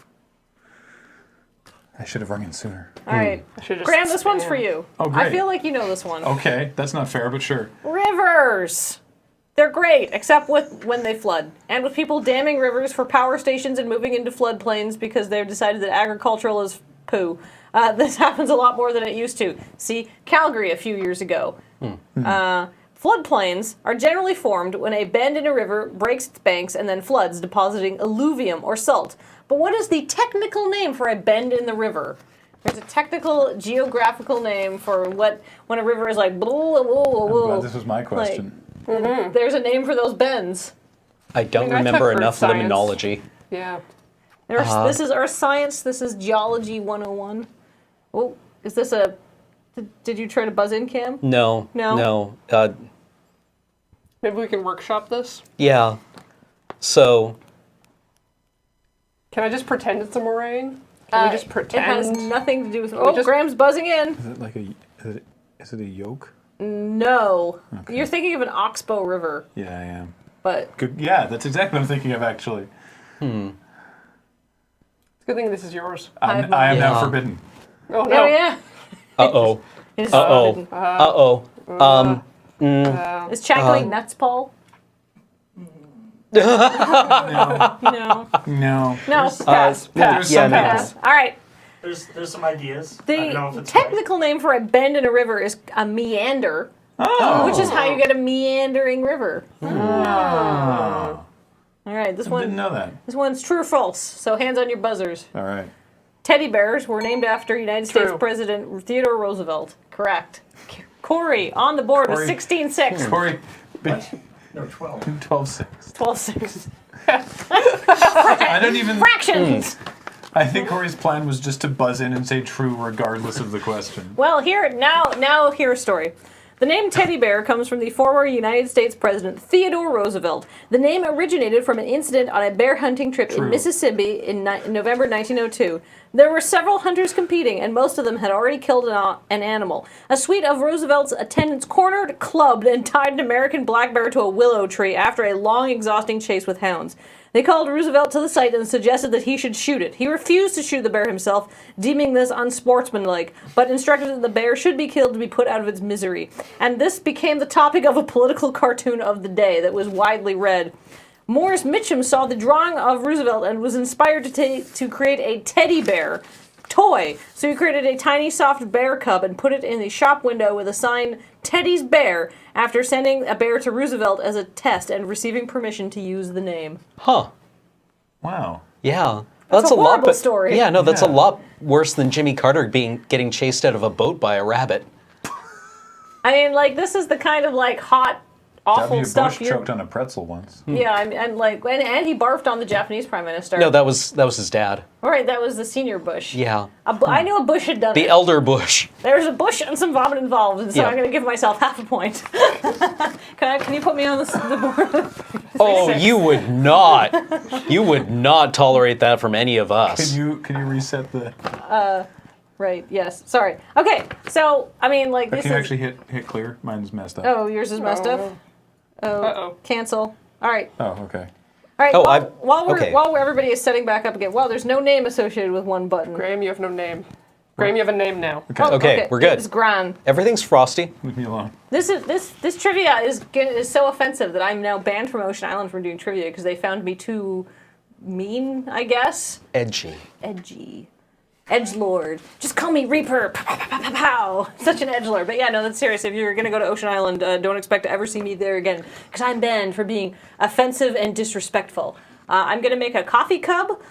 I should have rung in sooner. All right. just Graham, this one's for you. Oh, great. I feel like you know this one. Okay, that's not fair, but sure. Rivers. They're great, except when they flood. And with people damming rivers for power stations and moving into floodplains because they've decided that agricultural is poo. This happens a lot more than it used to. See, Calgary a few years ago. Floodplains are generally formed when a bend in a river breaks its banks and then floods, depositing alluvium or salt. But what is the technical name for a bend in the river? There's a technical geographical name for when a river is like blah, blah, blah, blah. I'm glad this was my question. There's a name for those bends. I don't remember enough limnology. Yeah. This is Earth Science. This is Geology 101. Oh, is this a... Did you try to buzz in, Cam? No. No? No. Maybe we can workshop this? Yeah. So... Can I just pretend it's a moraine? Can we just pretend? It has nothing to do with... Can we just- Graham's buzzing in. Is it like is it a yoke? No. You're thinking of an oxbow river. Yeah, I am. But... Good. Yeah, that's exactly what I'm thinking of, actually. It's a good thing this is yours. I am now forbidden. Oh, no. Oh, yeah. Uh-oh. It's Uh-oh. forbidden. Uh-oh. Is Chackling nuts, Paul? No. No. No. No. Pass. Pass. Yeah, no. Pass. All right. There's some ideas. I don't know if The it's technical name for a bend in a river is a meander, which is how you get a meandering river. Oh. All right, this I one. didn't know that. This one's true or false. So hands on your buzzers. All right. Teddy bears were named after United States President Theodore Roosevelt. Correct. Corey on the board with 16-6. Corey. No, 12. 12-6. 12-6. I don't even... Fractions. I think Corey's plan was just to buzz in and say true regardless of the question. Well, now hear a story. The name teddy bear comes from the former United States President Theodore Roosevelt. The name originated from an incident on a bear hunting trip in Mississippi in November 1902. There were several hunters competing, and most of them had already killed an animal. A suite of Roosevelt's attendants cornered, clubbed, and tied an American black bear to a willow tree after a long, exhausting chase with hounds. They called Roosevelt to the site and suggested that he should shoot it. He refused to shoot the bear himself, deeming this unsportsmanlike, but instructed that the bear should be killed to be put out of its misery. And this became the topic of a political cartoon of the day that was widely read. Morris Mitchum saw the drawing of Roosevelt and was inspired to create a teddy bear toy. So he created a tiny soft bear cub and put it in the shop window with a sign, Teddy's Bear, after sending a bear to Roosevelt as a test and receiving permission to use the name. Huh. Wow. Yeah. That's a lot, horrible but story. Yeah, no, that's a lot worse than Jimmy Carter getting chased out of a boat by a rabbit. I mean, like, this is the kind of, like, hot, awful W. stuff Bush choked on a pretzel once. Yeah, and like, and he barfed on the Japanese prime minister. No, that was his dad. All right, that was the senior Bush. Yeah. I knew a Bush had done it. The elder Bush. There's a Bush and some vomit involved, and so Yeah. I'm going to give myself half a point. Can you put me on the board? Oh, you would not. You would not tolerate that from any of us. Can you reset the... Right, yes. Sorry. Okay, so, I mean, like, this Can you is... actually hit clear? Mine's messed up. Oh, yours is messed up? Oh, Uh-oh. Cancel. All right. Oh, okay. All right, Oh, while everybody is setting back up again, there's no name associated with one button. Graham, you have no name. Graham, you have a name now. Okay, we're good. It's Gran. Everything's frosty. Leave me alone. This trivia is so offensive that I'm now banned from Ocean Island from doing trivia because they found me too mean, I guess. Edgy. Edgelord. Just call me Reaper. Pow, pow, pow, pow, pow. Such an edgelord. But yeah, no, that's serious. If you're going to go to Ocean Island, don't expect to ever see me there again because I'm banned for being offensive and disrespectful. I'm going to make a coffee cup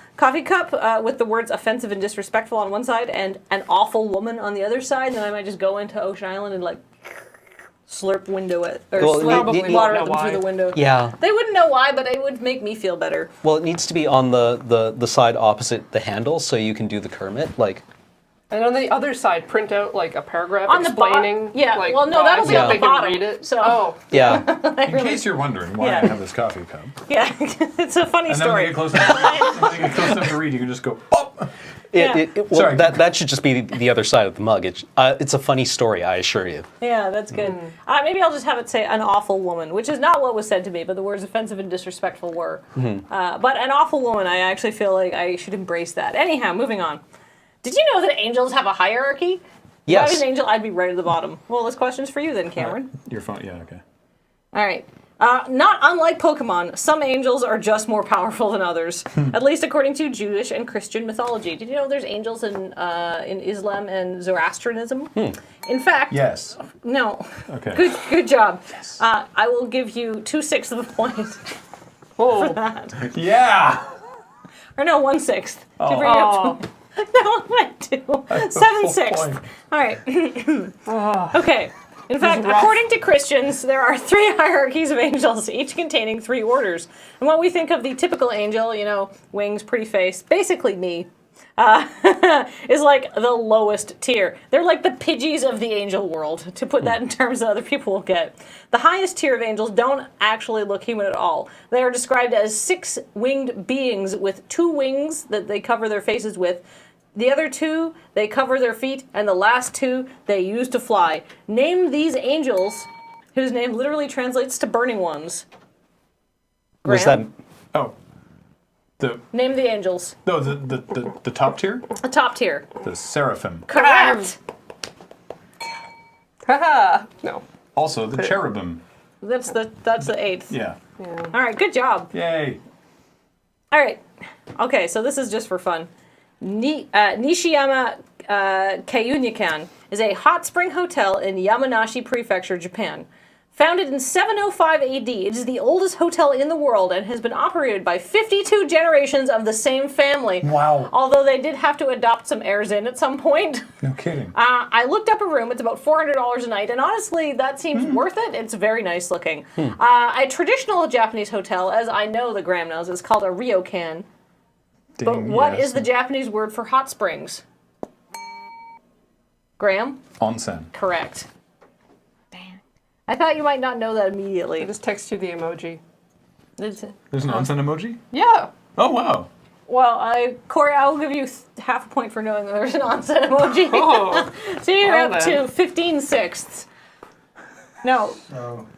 with the words offensive and disrespectful on one side and an awful woman on the other side. And then I might just go into Ocean Island and like slurp slurp water at them through the window. Yeah. They wouldn't know why, but it would make me feel better. Well, it needs to be on the side opposite the handle so you can do the Kermit. Like, And on the other side, print out like a paragraph On the explaining. yeah, like, well, no, why, that'll so be on they the can bottom. read it. So, Oh. yeah. In case you're wondering why Yeah. I have this coffee cup. Yeah, it's a funny And then when story. you get close enough to read, you can just go, oh! Well, that should just be the other side of the mug. It's a funny story, I assure you. Yeah, that's good. Maybe I'll just have it say an awful woman, which is not what was said to me, but the words offensive and disrespectful were. But an awful woman, I actually feel like I should embrace that. Anyhow, moving on. Did you know that angels have a hierarchy? Yes. If I was an angel, I'd be right at the bottom. Well, this question's for you then, Cameron. Your phone. Yeah. Okay. All right. Not unlike Pokemon, some angels are just more powerful than others, at least according to Jewish and Christian mythology. Did you know there's angels in Islam and Zoroastrianism? In fact, Yes. no. Okay. Good job. I will give you 2/6 of a point for that. Yeah. Or no, 1/6 to Oh. bring it up to. No, I do. 7/6. All right. Okay. In fact, according to Christians, there are 3 hierarchies of angels, each containing 3 orders. And what we think of the typical angel, you know, wings, pretty face, basically me, is like the lowest tier. They're like the Pidgeys of the angel world, to put that in terms that other people will get. The highest tier of angels don't actually look human at all. They are described as 6-winged beings with 2 wings that they cover their faces with. The other 2, they cover their feet, and the last 2, they use to fly. Name these angels, whose name literally translates to burning ones. Was that? Oh. Name the angels. No, the top tier? The top tier. The seraphim. Correct. Haha. No. Also the cherubim. That's the 8th. Yeah. All right, good job. Yay. All right. Okay, so this is just for fun. Nishiyama Kaiunikan is a hot spring hotel in Yamanashi Prefecture, Japan. Founded in 705 AD, it is the oldest hotel in the world and has been operated by 52 generations of the same family. Wow. Although they did have to adopt some heirs in at some point. No kidding. I looked up a room. It's about $400 a night, and honestly, that seems worth it. It's very nice looking. A traditional Japanese hotel, as I know the Graham knows, is called a ryokan. But what is the Japanese word for hot springs? Graham? Onsen. Correct. Dang. I thought you might not know that immediately. I just text you the emoji. There's an onsen emoji? Yeah. Oh, wow. Well, Corey, I will give you half a point for knowing that there's an onsen emoji. Oh. So you're Well, up then. to 15/6. No.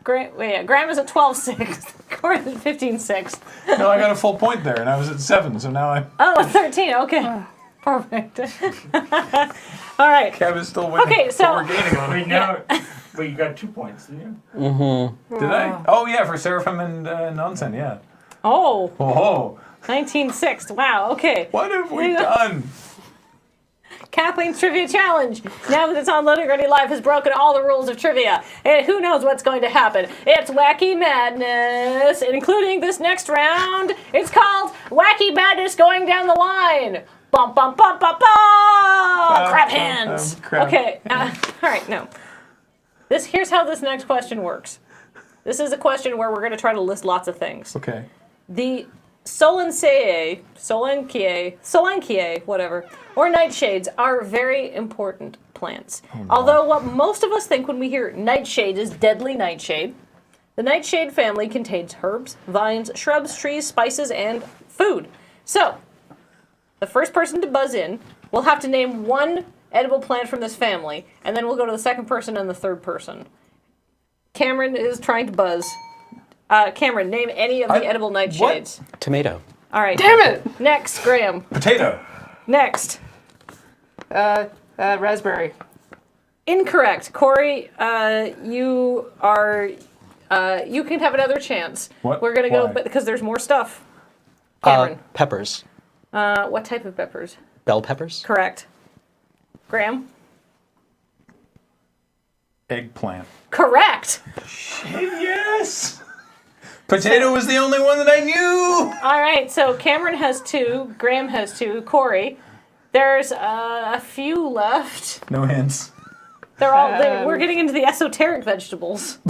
Graham is at 12/6. Corey's at 15/6. No, I got a full point there, and I was at 7, so now I'm... Oh, 13. Okay. Perfect. All right. Kev is still winning. Okay, so... But we're gaining on Wait, it. now, you got 2 points, didn't you? Mm-hmm. Did I? Oh, yeah, for Seraphim and Onsen, yeah. Oh. Oh. 19/6. Wow, okay. What have we done? Kathleen's Trivia Challenge. Now that it's on Loading Ready Live, has broken all the rules of trivia. And who knows what's going to happen? It's Wacky Madness, including this next round. It's called Wacky Madness Going Down the Line. Bum, bum, bum, bum, bum. Crap hands. Crap. Okay. All right, no. Here's how this next question works. This is a question where we're going to try to list lots of things. Okay. The Solenkie, whatever, or nightshades are very important plants. Oh, no. Although what most of us think when we hear nightshade is deadly nightshade, the nightshade family contains herbs, vines, shrubs, trees, spices, and food. So, the first person to buzz in will have to name one edible plant from this family, and then we'll go to the second person and the third person. Cameron is trying to buzz. Cameron, name any of the edible nightshades. Tomato. All right. Damn it! Next, Graham. Potato. Next. Raspberry. Incorrect. Corey, you are. You can have another chance. What? We're gonna go Why? because there's more stuff. Cameron. Peppers. What type of peppers? Bell peppers. Correct. Graham. Eggplant. Correct. Yes! Potato was the only one that I knew! All right, so Cameron has 2, Graham has 2, Corey. There's a few left. No hints. They're all. We're getting into the esoteric vegetables.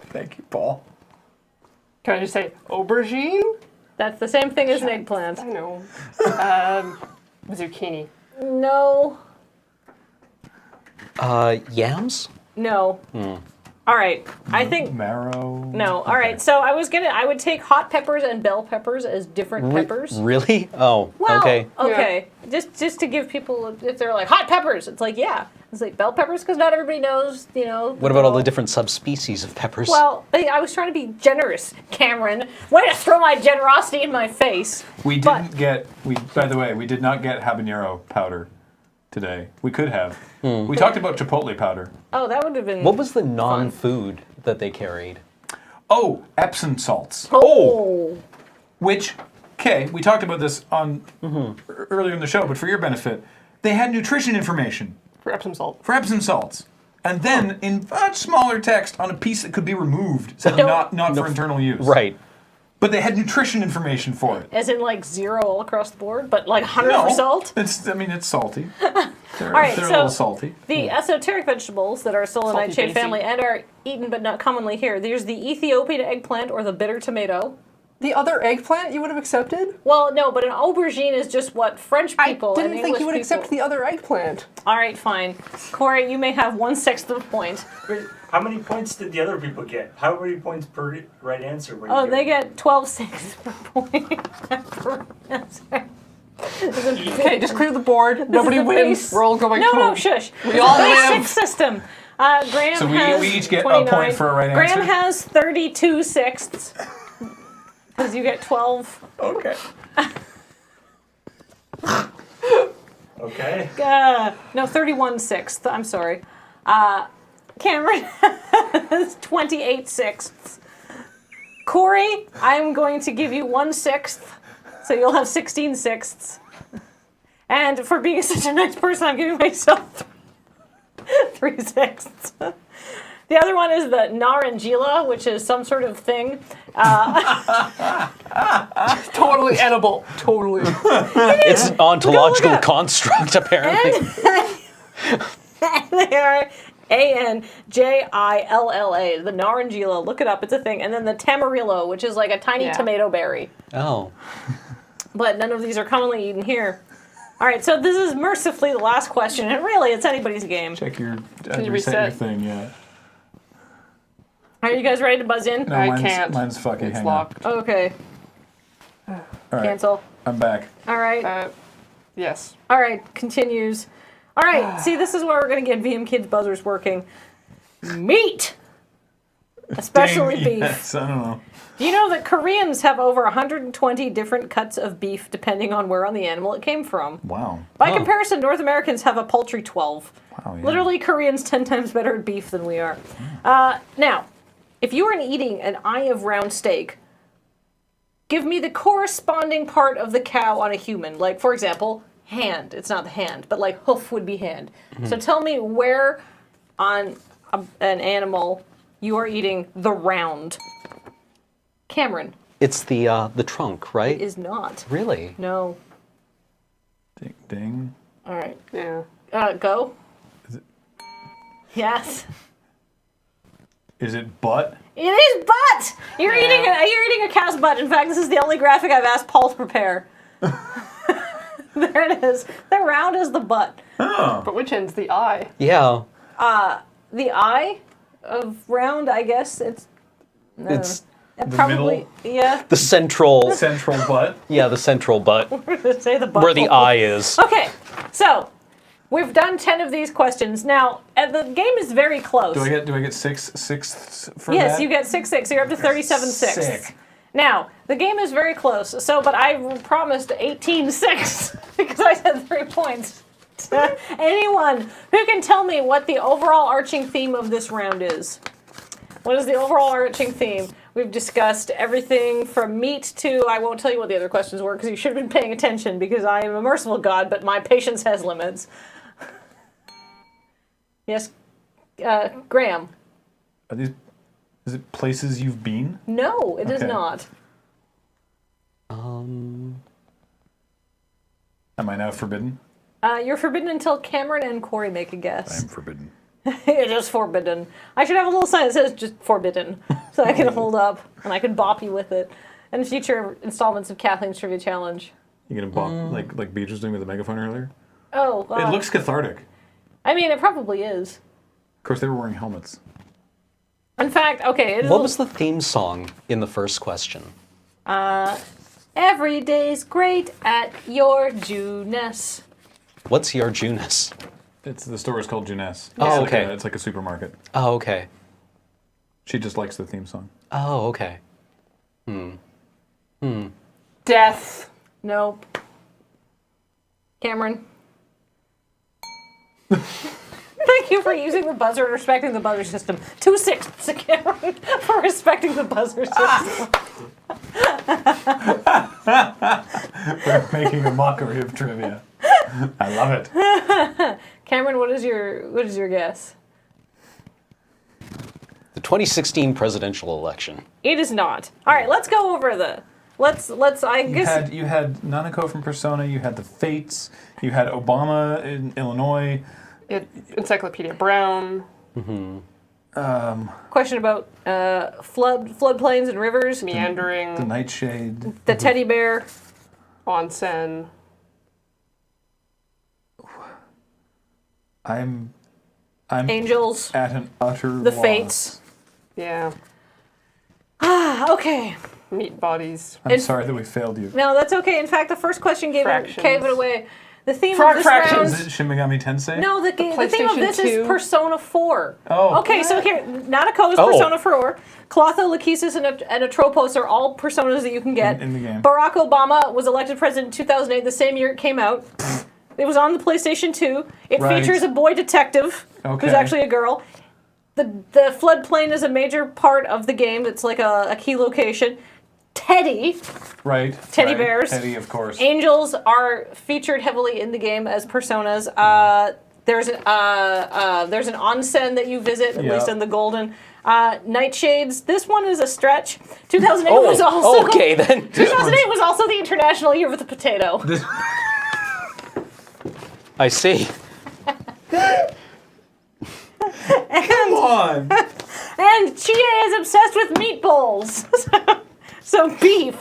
Thank you, Paul. Can I just say aubergine? That's the same thing as an eggplant. I know. Zucchini. No. Yams. No. All right. I think marrow. no. All right. So I would take hot peppers and bell peppers as different peppers. Really? Oh, Well, okay. okay. Just to give people, if they're like hot peppers, it's like yeah, it's like bell peppers because not everybody knows, you know. What about all the different subspecies of peppers? Well, I was trying to be generous, Cameron. Way to throw my generosity in my face. We didn't get. By the way, we did not get habanero powder today. We could have. We talked about chipotle powder. Oh, that would have been. What was the non-food that they carried? Oh, Epsom salts. Oh. Which, okay, we talked about this on earlier in the show, but for your benefit, they had nutrition information For Epsom salt. for Epsom salts, and then in much smaller text on a piece that could be removed, so not for internal use. Right. But they had nutrition information for it. As in like 0 all across the board, but like 100 No, for salt? it's salty. They're, All right, they're so a little salty. the esoteric vegetables that are still in the Salty nightshade basie. family and are eaten but not commonly here. There's the Ethiopian eggplant or the bitter tomato. The other eggplant you would have accepted? Well, no, but an aubergine is just what French people I didn't and think English you would people. accept the other eggplant. All right, fine. Corey, you may have 1/6 of a point. How many points did the other people get? How many points per right answer were you Oh, getting? they get 12/6 per point per answer. Okay, just clear the board. Nobody wins. We're all going no, home. No, shush. We all Base live. 6 system. Graham So has we each get a 29. point for a right Graham answer? has 32/6. Because you get 12. Okay. Okay. No, 31/6. I'm sorry. Cameron has 28/6. Corey, I'm going to give you 1/6, so you'll have 16/6. And for being such a nice person, I'm giving myself 3/6. The other one is the narangila, which is some sort of thing. Totally edible. Totally. It's an ontological construct, apparently. They are ANJILLA, the narangila. Look it up, it's a thing. And then the tamarillo, which is like a tiny tomato berry. Oh. But none of these are commonly eaten here. All right, so this is mercifully the last question, and really, it's anybody's game. Check your. Can you reset your reset? thing, yeah. Are you guys ready to buzz in? No, mine's fucking hang locked. Okay. All right. Cancel. I'm back. All right. Yes. All right, continues. All right, see, this is where we're going to get VM Kids buzzers working. Meat! Especially Ding, beef. Yes, I don't know. Do you know that Koreans have over 120 different cuts of beef depending on where on the animal it came from? Wow. By comparison, North Americans have a paltry 12. Wow, yeah. Literally, Koreans 10 times better at beef than we are. Now, if you were eating an eye of round steak, give me the corresponding part of the cow on a human. Like, for example, hand. It's not the hand, but like hoof would be hand. So tell me where on an animal you are eating the round. Cameron. It's the trunk, right? It is not. Really? No. Ding. Ding. All right. Yeah. Go. Is it? Yes. Is it butt? It is butt. You're eating a cow's butt. In fact, this is the only graphic I've asked Paul to prepare. There it is. The round is the butt. Oh. But which end's the eye? Yeah. The eye of round, I guess it's. It's the probably middle? yeah. the central butt. Yeah, the central butt. We're gonna say the butt. Where the eye is. Okay, so we've done 10 of these questions. Now, the game is very close. Do I get sixths for that? Yes, you get 6/6. So you're up to 37/6. Sick. Now, the game is very close. So, but I promised 18/6 because I said 3 points. Anyone who can tell me what the overall arching theme of this round is? What is the overall arching theme? We've discussed everything from meat to, I won't tell you what the other questions were because you should have been paying attention because I am a merciful God, but my patience has limits. Yes, Graham. Are these? Is it places you've been? No, it is Okay. not. Am I now forbidden? You're forbidden until Cameron and Corey make a guess. I'm forbidden. It is forbidden. I should have a little sign that says just forbidden so I can hold up and I can bop you with it. In future installments of Kathleen's Trivia Challenge. You gonna bop like Beej was doing with the megaphone earlier? Oh, It looks cathartic. I mean, it probably is. Of course, they were wearing helmets. In fact, okay. What was the theme song in the first question? Every day's great at your Juness. What's your Juness? It's the store is called Juness. Oh, It's okay. It's like a supermarket. Oh, okay. She just likes the theme song. Oh, okay. Death. Nope. Cameron. Thank you for using the buzzer and respecting the buzzer system. 2-6 to Cameron for respecting the buzzer system. We're making a mockery of trivia. I love it. Cameron, what is your guess? The 2016 presidential election. It is not. All right, let's go over the. Let's. I guess. You had Nanako from Persona. You had the Fates. You had Obama in Illinois. Encyclopedia Brown. Question about floodplains and rivers. Meandering. The Nightshade. The teddy bear. Onsen. I'm Angels. at an utter The loss. Fates. Yeah. Okay. Meat bodies. I'm sorry that we failed you. No, that's okay. In fact, the first question gave it away. The theme Frog of this fractions. round. Is it Shin Megami Tensei? No, the theme of PlayStation this 2. is Persona 4. Oh. Okay, so here, Nanako is Persona 4. Clotho, Lachesis, and Atropos are all personas that you can get. In the game. Barack Obama was elected president in 2008, the same year it came out. It was on the PlayStation 2. It Right. features a boy detective Okay. who's actually a girl. The floodplain is a major part of the game. It's like a key location. Teddy. Right. Teddy right. bears. Teddy, of course. Angels are featured heavily in the game as personas. There's an onsen that you visit, at Yeah. least in the Golden. Nightshades. This one is a stretch. 2008 was also. Okay, then. 2008 was also the International Year with the Potato. I see. Come on. And Chia is obsessed with meatballs. So beef.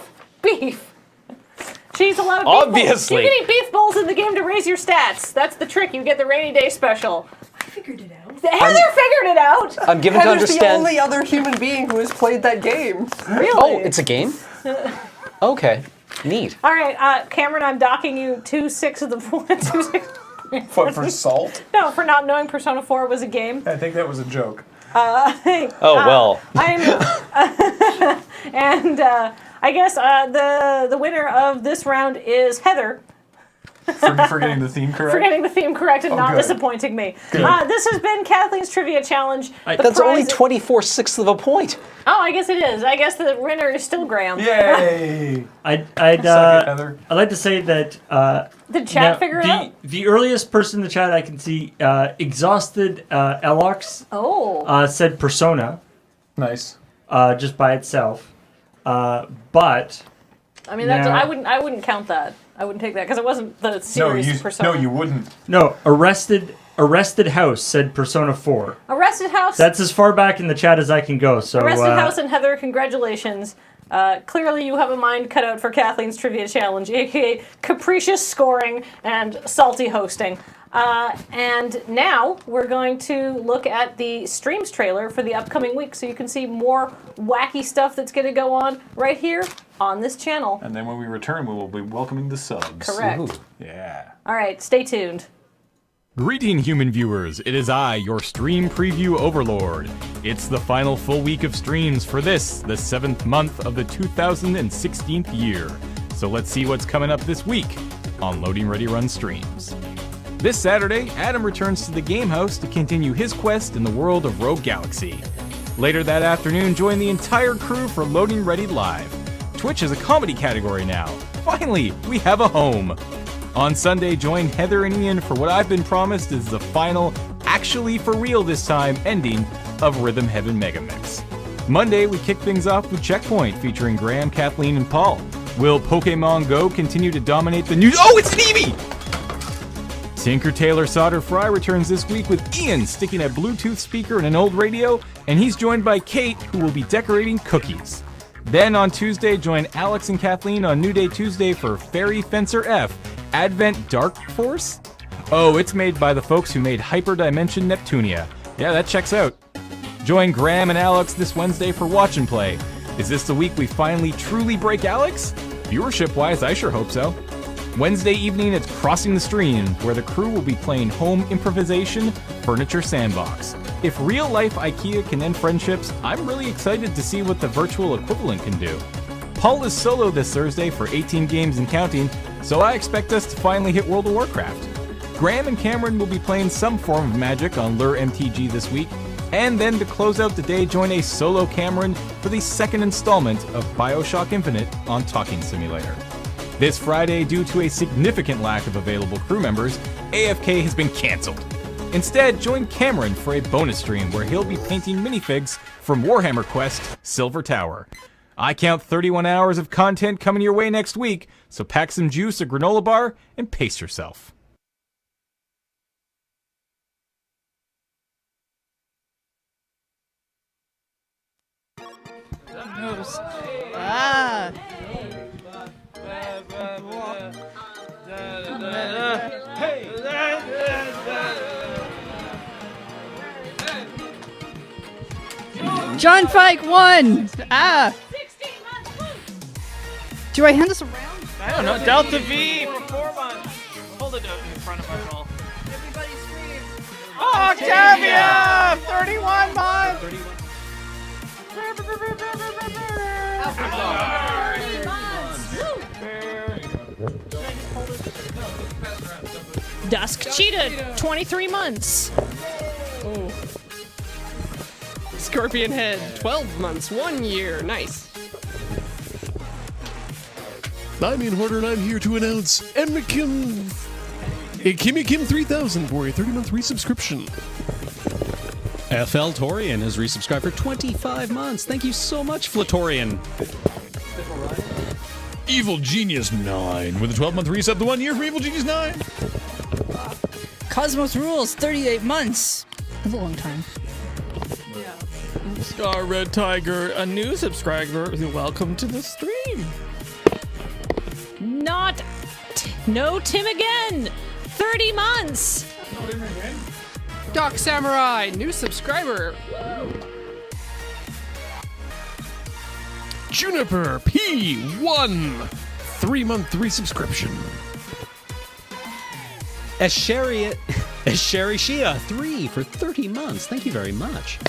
She's a lot of beef Obviously. bowls. You can eat beef bowls in the game to raise your stats. That's the trick. You get the rainy day special. I figured it out. Heather figured it out. I'm given to Heather's understand. the only other human being who has played that game. Really? Oh, it's a game? Okay. Neat. All right, Cameron, I'm docking you 2-6 of the points. What, for salt? No, for not knowing Persona 4 was a game. I think that was a joke. Well. And I guess the winner of this round is Heather. For getting the theme correct? For getting the theme correct and not good. disappointing me. Good. This has been Kathleen's Trivia Challenge. That's only 24/6 of a point. Oh, I guess it is. I guess the winner is still Graham. Yay! I'd Heather. like to say that Did chat figure it out? The earliest person in the chat I can see, exhausted LRRS, said Persona. Nice. Just by itself, but I mean, that's, now- I wouldn't count that. I wouldn't take that because it wasn't the series Persona. No, you wouldn't. No, Arrested House said Persona 4. Arrested House. That's as far back in the chat as I can go. So Arrested House and Heather, congratulations. Clearly you have a mind cut out for Kathleen's Trivia Challenge, aka capricious scoring and salty hosting. And now we're going to look at the streams trailer for the upcoming week so you can see more wacky stuff that's going to go on right here on this channel. And then when we return, we will be welcoming the subs. Correct. Ooh. Yeah. All right, stay tuned. Greeting, human viewers. It is I, your stream preview overlord. It's the final full week of streams for this, the 7th month of the 2016th year. So let's see what's coming up this week on LoadingReadyRun streams. This Saturday, Adam returns to the Game House to continue his quest in the world of Rogue Galaxy. Later that afternoon, join the entire crew for Loading Ready Live. Twitch is a comedy category now. Finally, we have a home. On Sunday, join Heather and Ian for what I've been promised is the final, actually for real this time, ending of Rhythm Heaven Megamix. Monday, we kick things off with Checkpoint featuring Graham, Kathleen, and Paul. Will Pokemon Go continue to dominate the news? Oh, it's an Eevee! Tinker Tailor Solder Fry returns this week with Ian sticking a Bluetooth speaker in an old radio, and he's joined by Kate, who will be decorating cookies. Then on Tuesday, join Alex and Kathleen on New Day Tuesday for Fairy Fencer F, Advent Dark Force? Oh, it's made by the folks who made Hyperdimension Neptunia. Yeah, that checks out. Join Graham and Alex this Wednesday for Watch and Play. Is this the week we finally truly break Alex? Viewership-wise, I sure hope so. Wednesday evening, it's Crossing the Stream, where the crew will be playing Home Improvisation Furniture Sandbox. If real-life IKEA can end friendships, I'm really excited to see what the virtual equivalent can do. Paul is solo this Thursday for 18 games and counting, so I expect us to finally hit World of Warcraft. Graham and Cameron will be playing some form of Magic on Lure MTG this week, and then to close out the day, join a solo Cameron for the second installment of BioShock Infinite on Talking Simulator. This Friday, due to a significant lack of available crew members, AFK has been cancelled. Instead, join Cameron for a bonus stream where he'll be painting minifigs from Warhammer Quest Silver Tower. I count 31 hours of content coming your way next week, so pack some juice, a granola bar, and pace yourself. Ah! John Fike won! Ah! Do I hand this around? I don't know. Delta V for 4 months. Hold it out in front of us all. Everybody scream. Oh, Octavia! 31 months! Dusk Cheetah, 23 months. Oh. Scorpion Head, 12 months, 1 year. Nice. I'm Ian Hoarder, and I'm here to announce Kimmy Kim 3000 for a 30-month resubscription. FL Torian has resubscribed for 25 months. Thank you so much, Flatorian. Evil Genius 9 with a 12-month resub, the 1 year for Evil Genius 9. Cosmos Rules, 38 months. That's a long time. Star Red Tiger, a new subscriber. Welcome to the stream. No Tim again. 30 months. Doc Samurai, new subscriber. Juniper P1, 3-month resubscription. Asheri Shia 3 for 30 months. Thank you very much.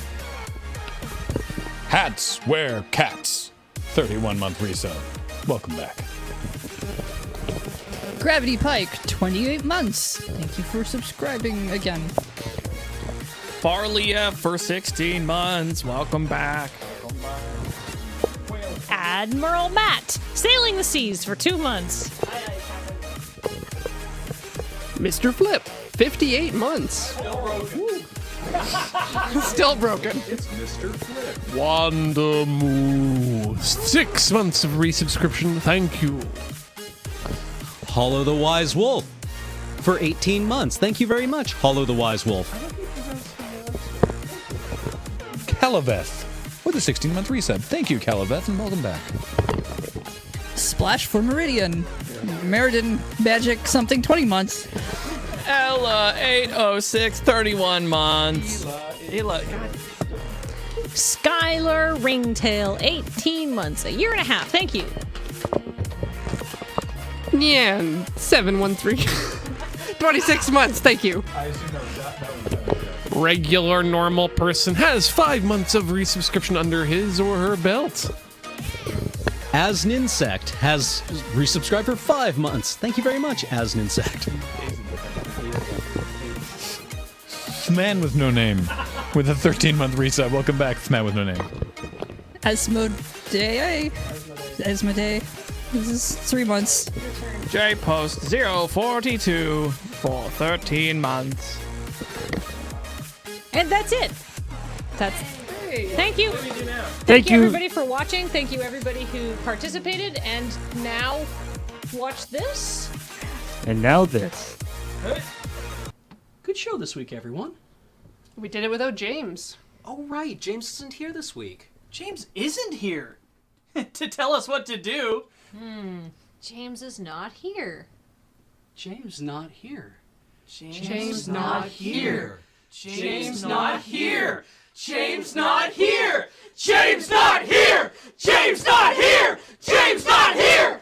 Hats Wear Cats, 31-month resub. Welcome back. Gravity Pike, 28 months. Thank you for subscribing again. Farley F for 16 months. Welcome back. Admiral Matt, sailing the seas for 2 months. Mr. Flip, 58 months. Still broken. It's Mr. Flip. Wanda Moo, 6 months of resubscription. Thank you. Hollow the Wise Wolf for 18 months. Thank you very much, Hollow the Wise Wolf. Calaveth with a 16-month resub. Thank you, Calaveth, and welcome back. Splash for Meridian. Meridian Magic something, 20 months. Ella, 806, 31 months. Ella. Skylar Ringtail, 18 months. A year and a half. Thank you. Nyan, 713. 26 months, thank you. Regular normal person has 5 months of resubscription under his or her belt. As an Insect has resubscribed for 5 months. Thank you very much, As an Insect. Man with no name with a 13-month resub. Welcome back, Man with no name. Asmodee. This is 3 months. J Post 042 for 13 months. And that's it. Thank you. Thank you. Everybody for watching. Thank you everybody who participated. And now watch this. And now this. Good show this week, everyone. We did it without James. Oh, right. James isn't here this week. James isn't here to tell us what to do. James is not here. James not here. James not here. James not here! James not here! James not here! James not here! James not here!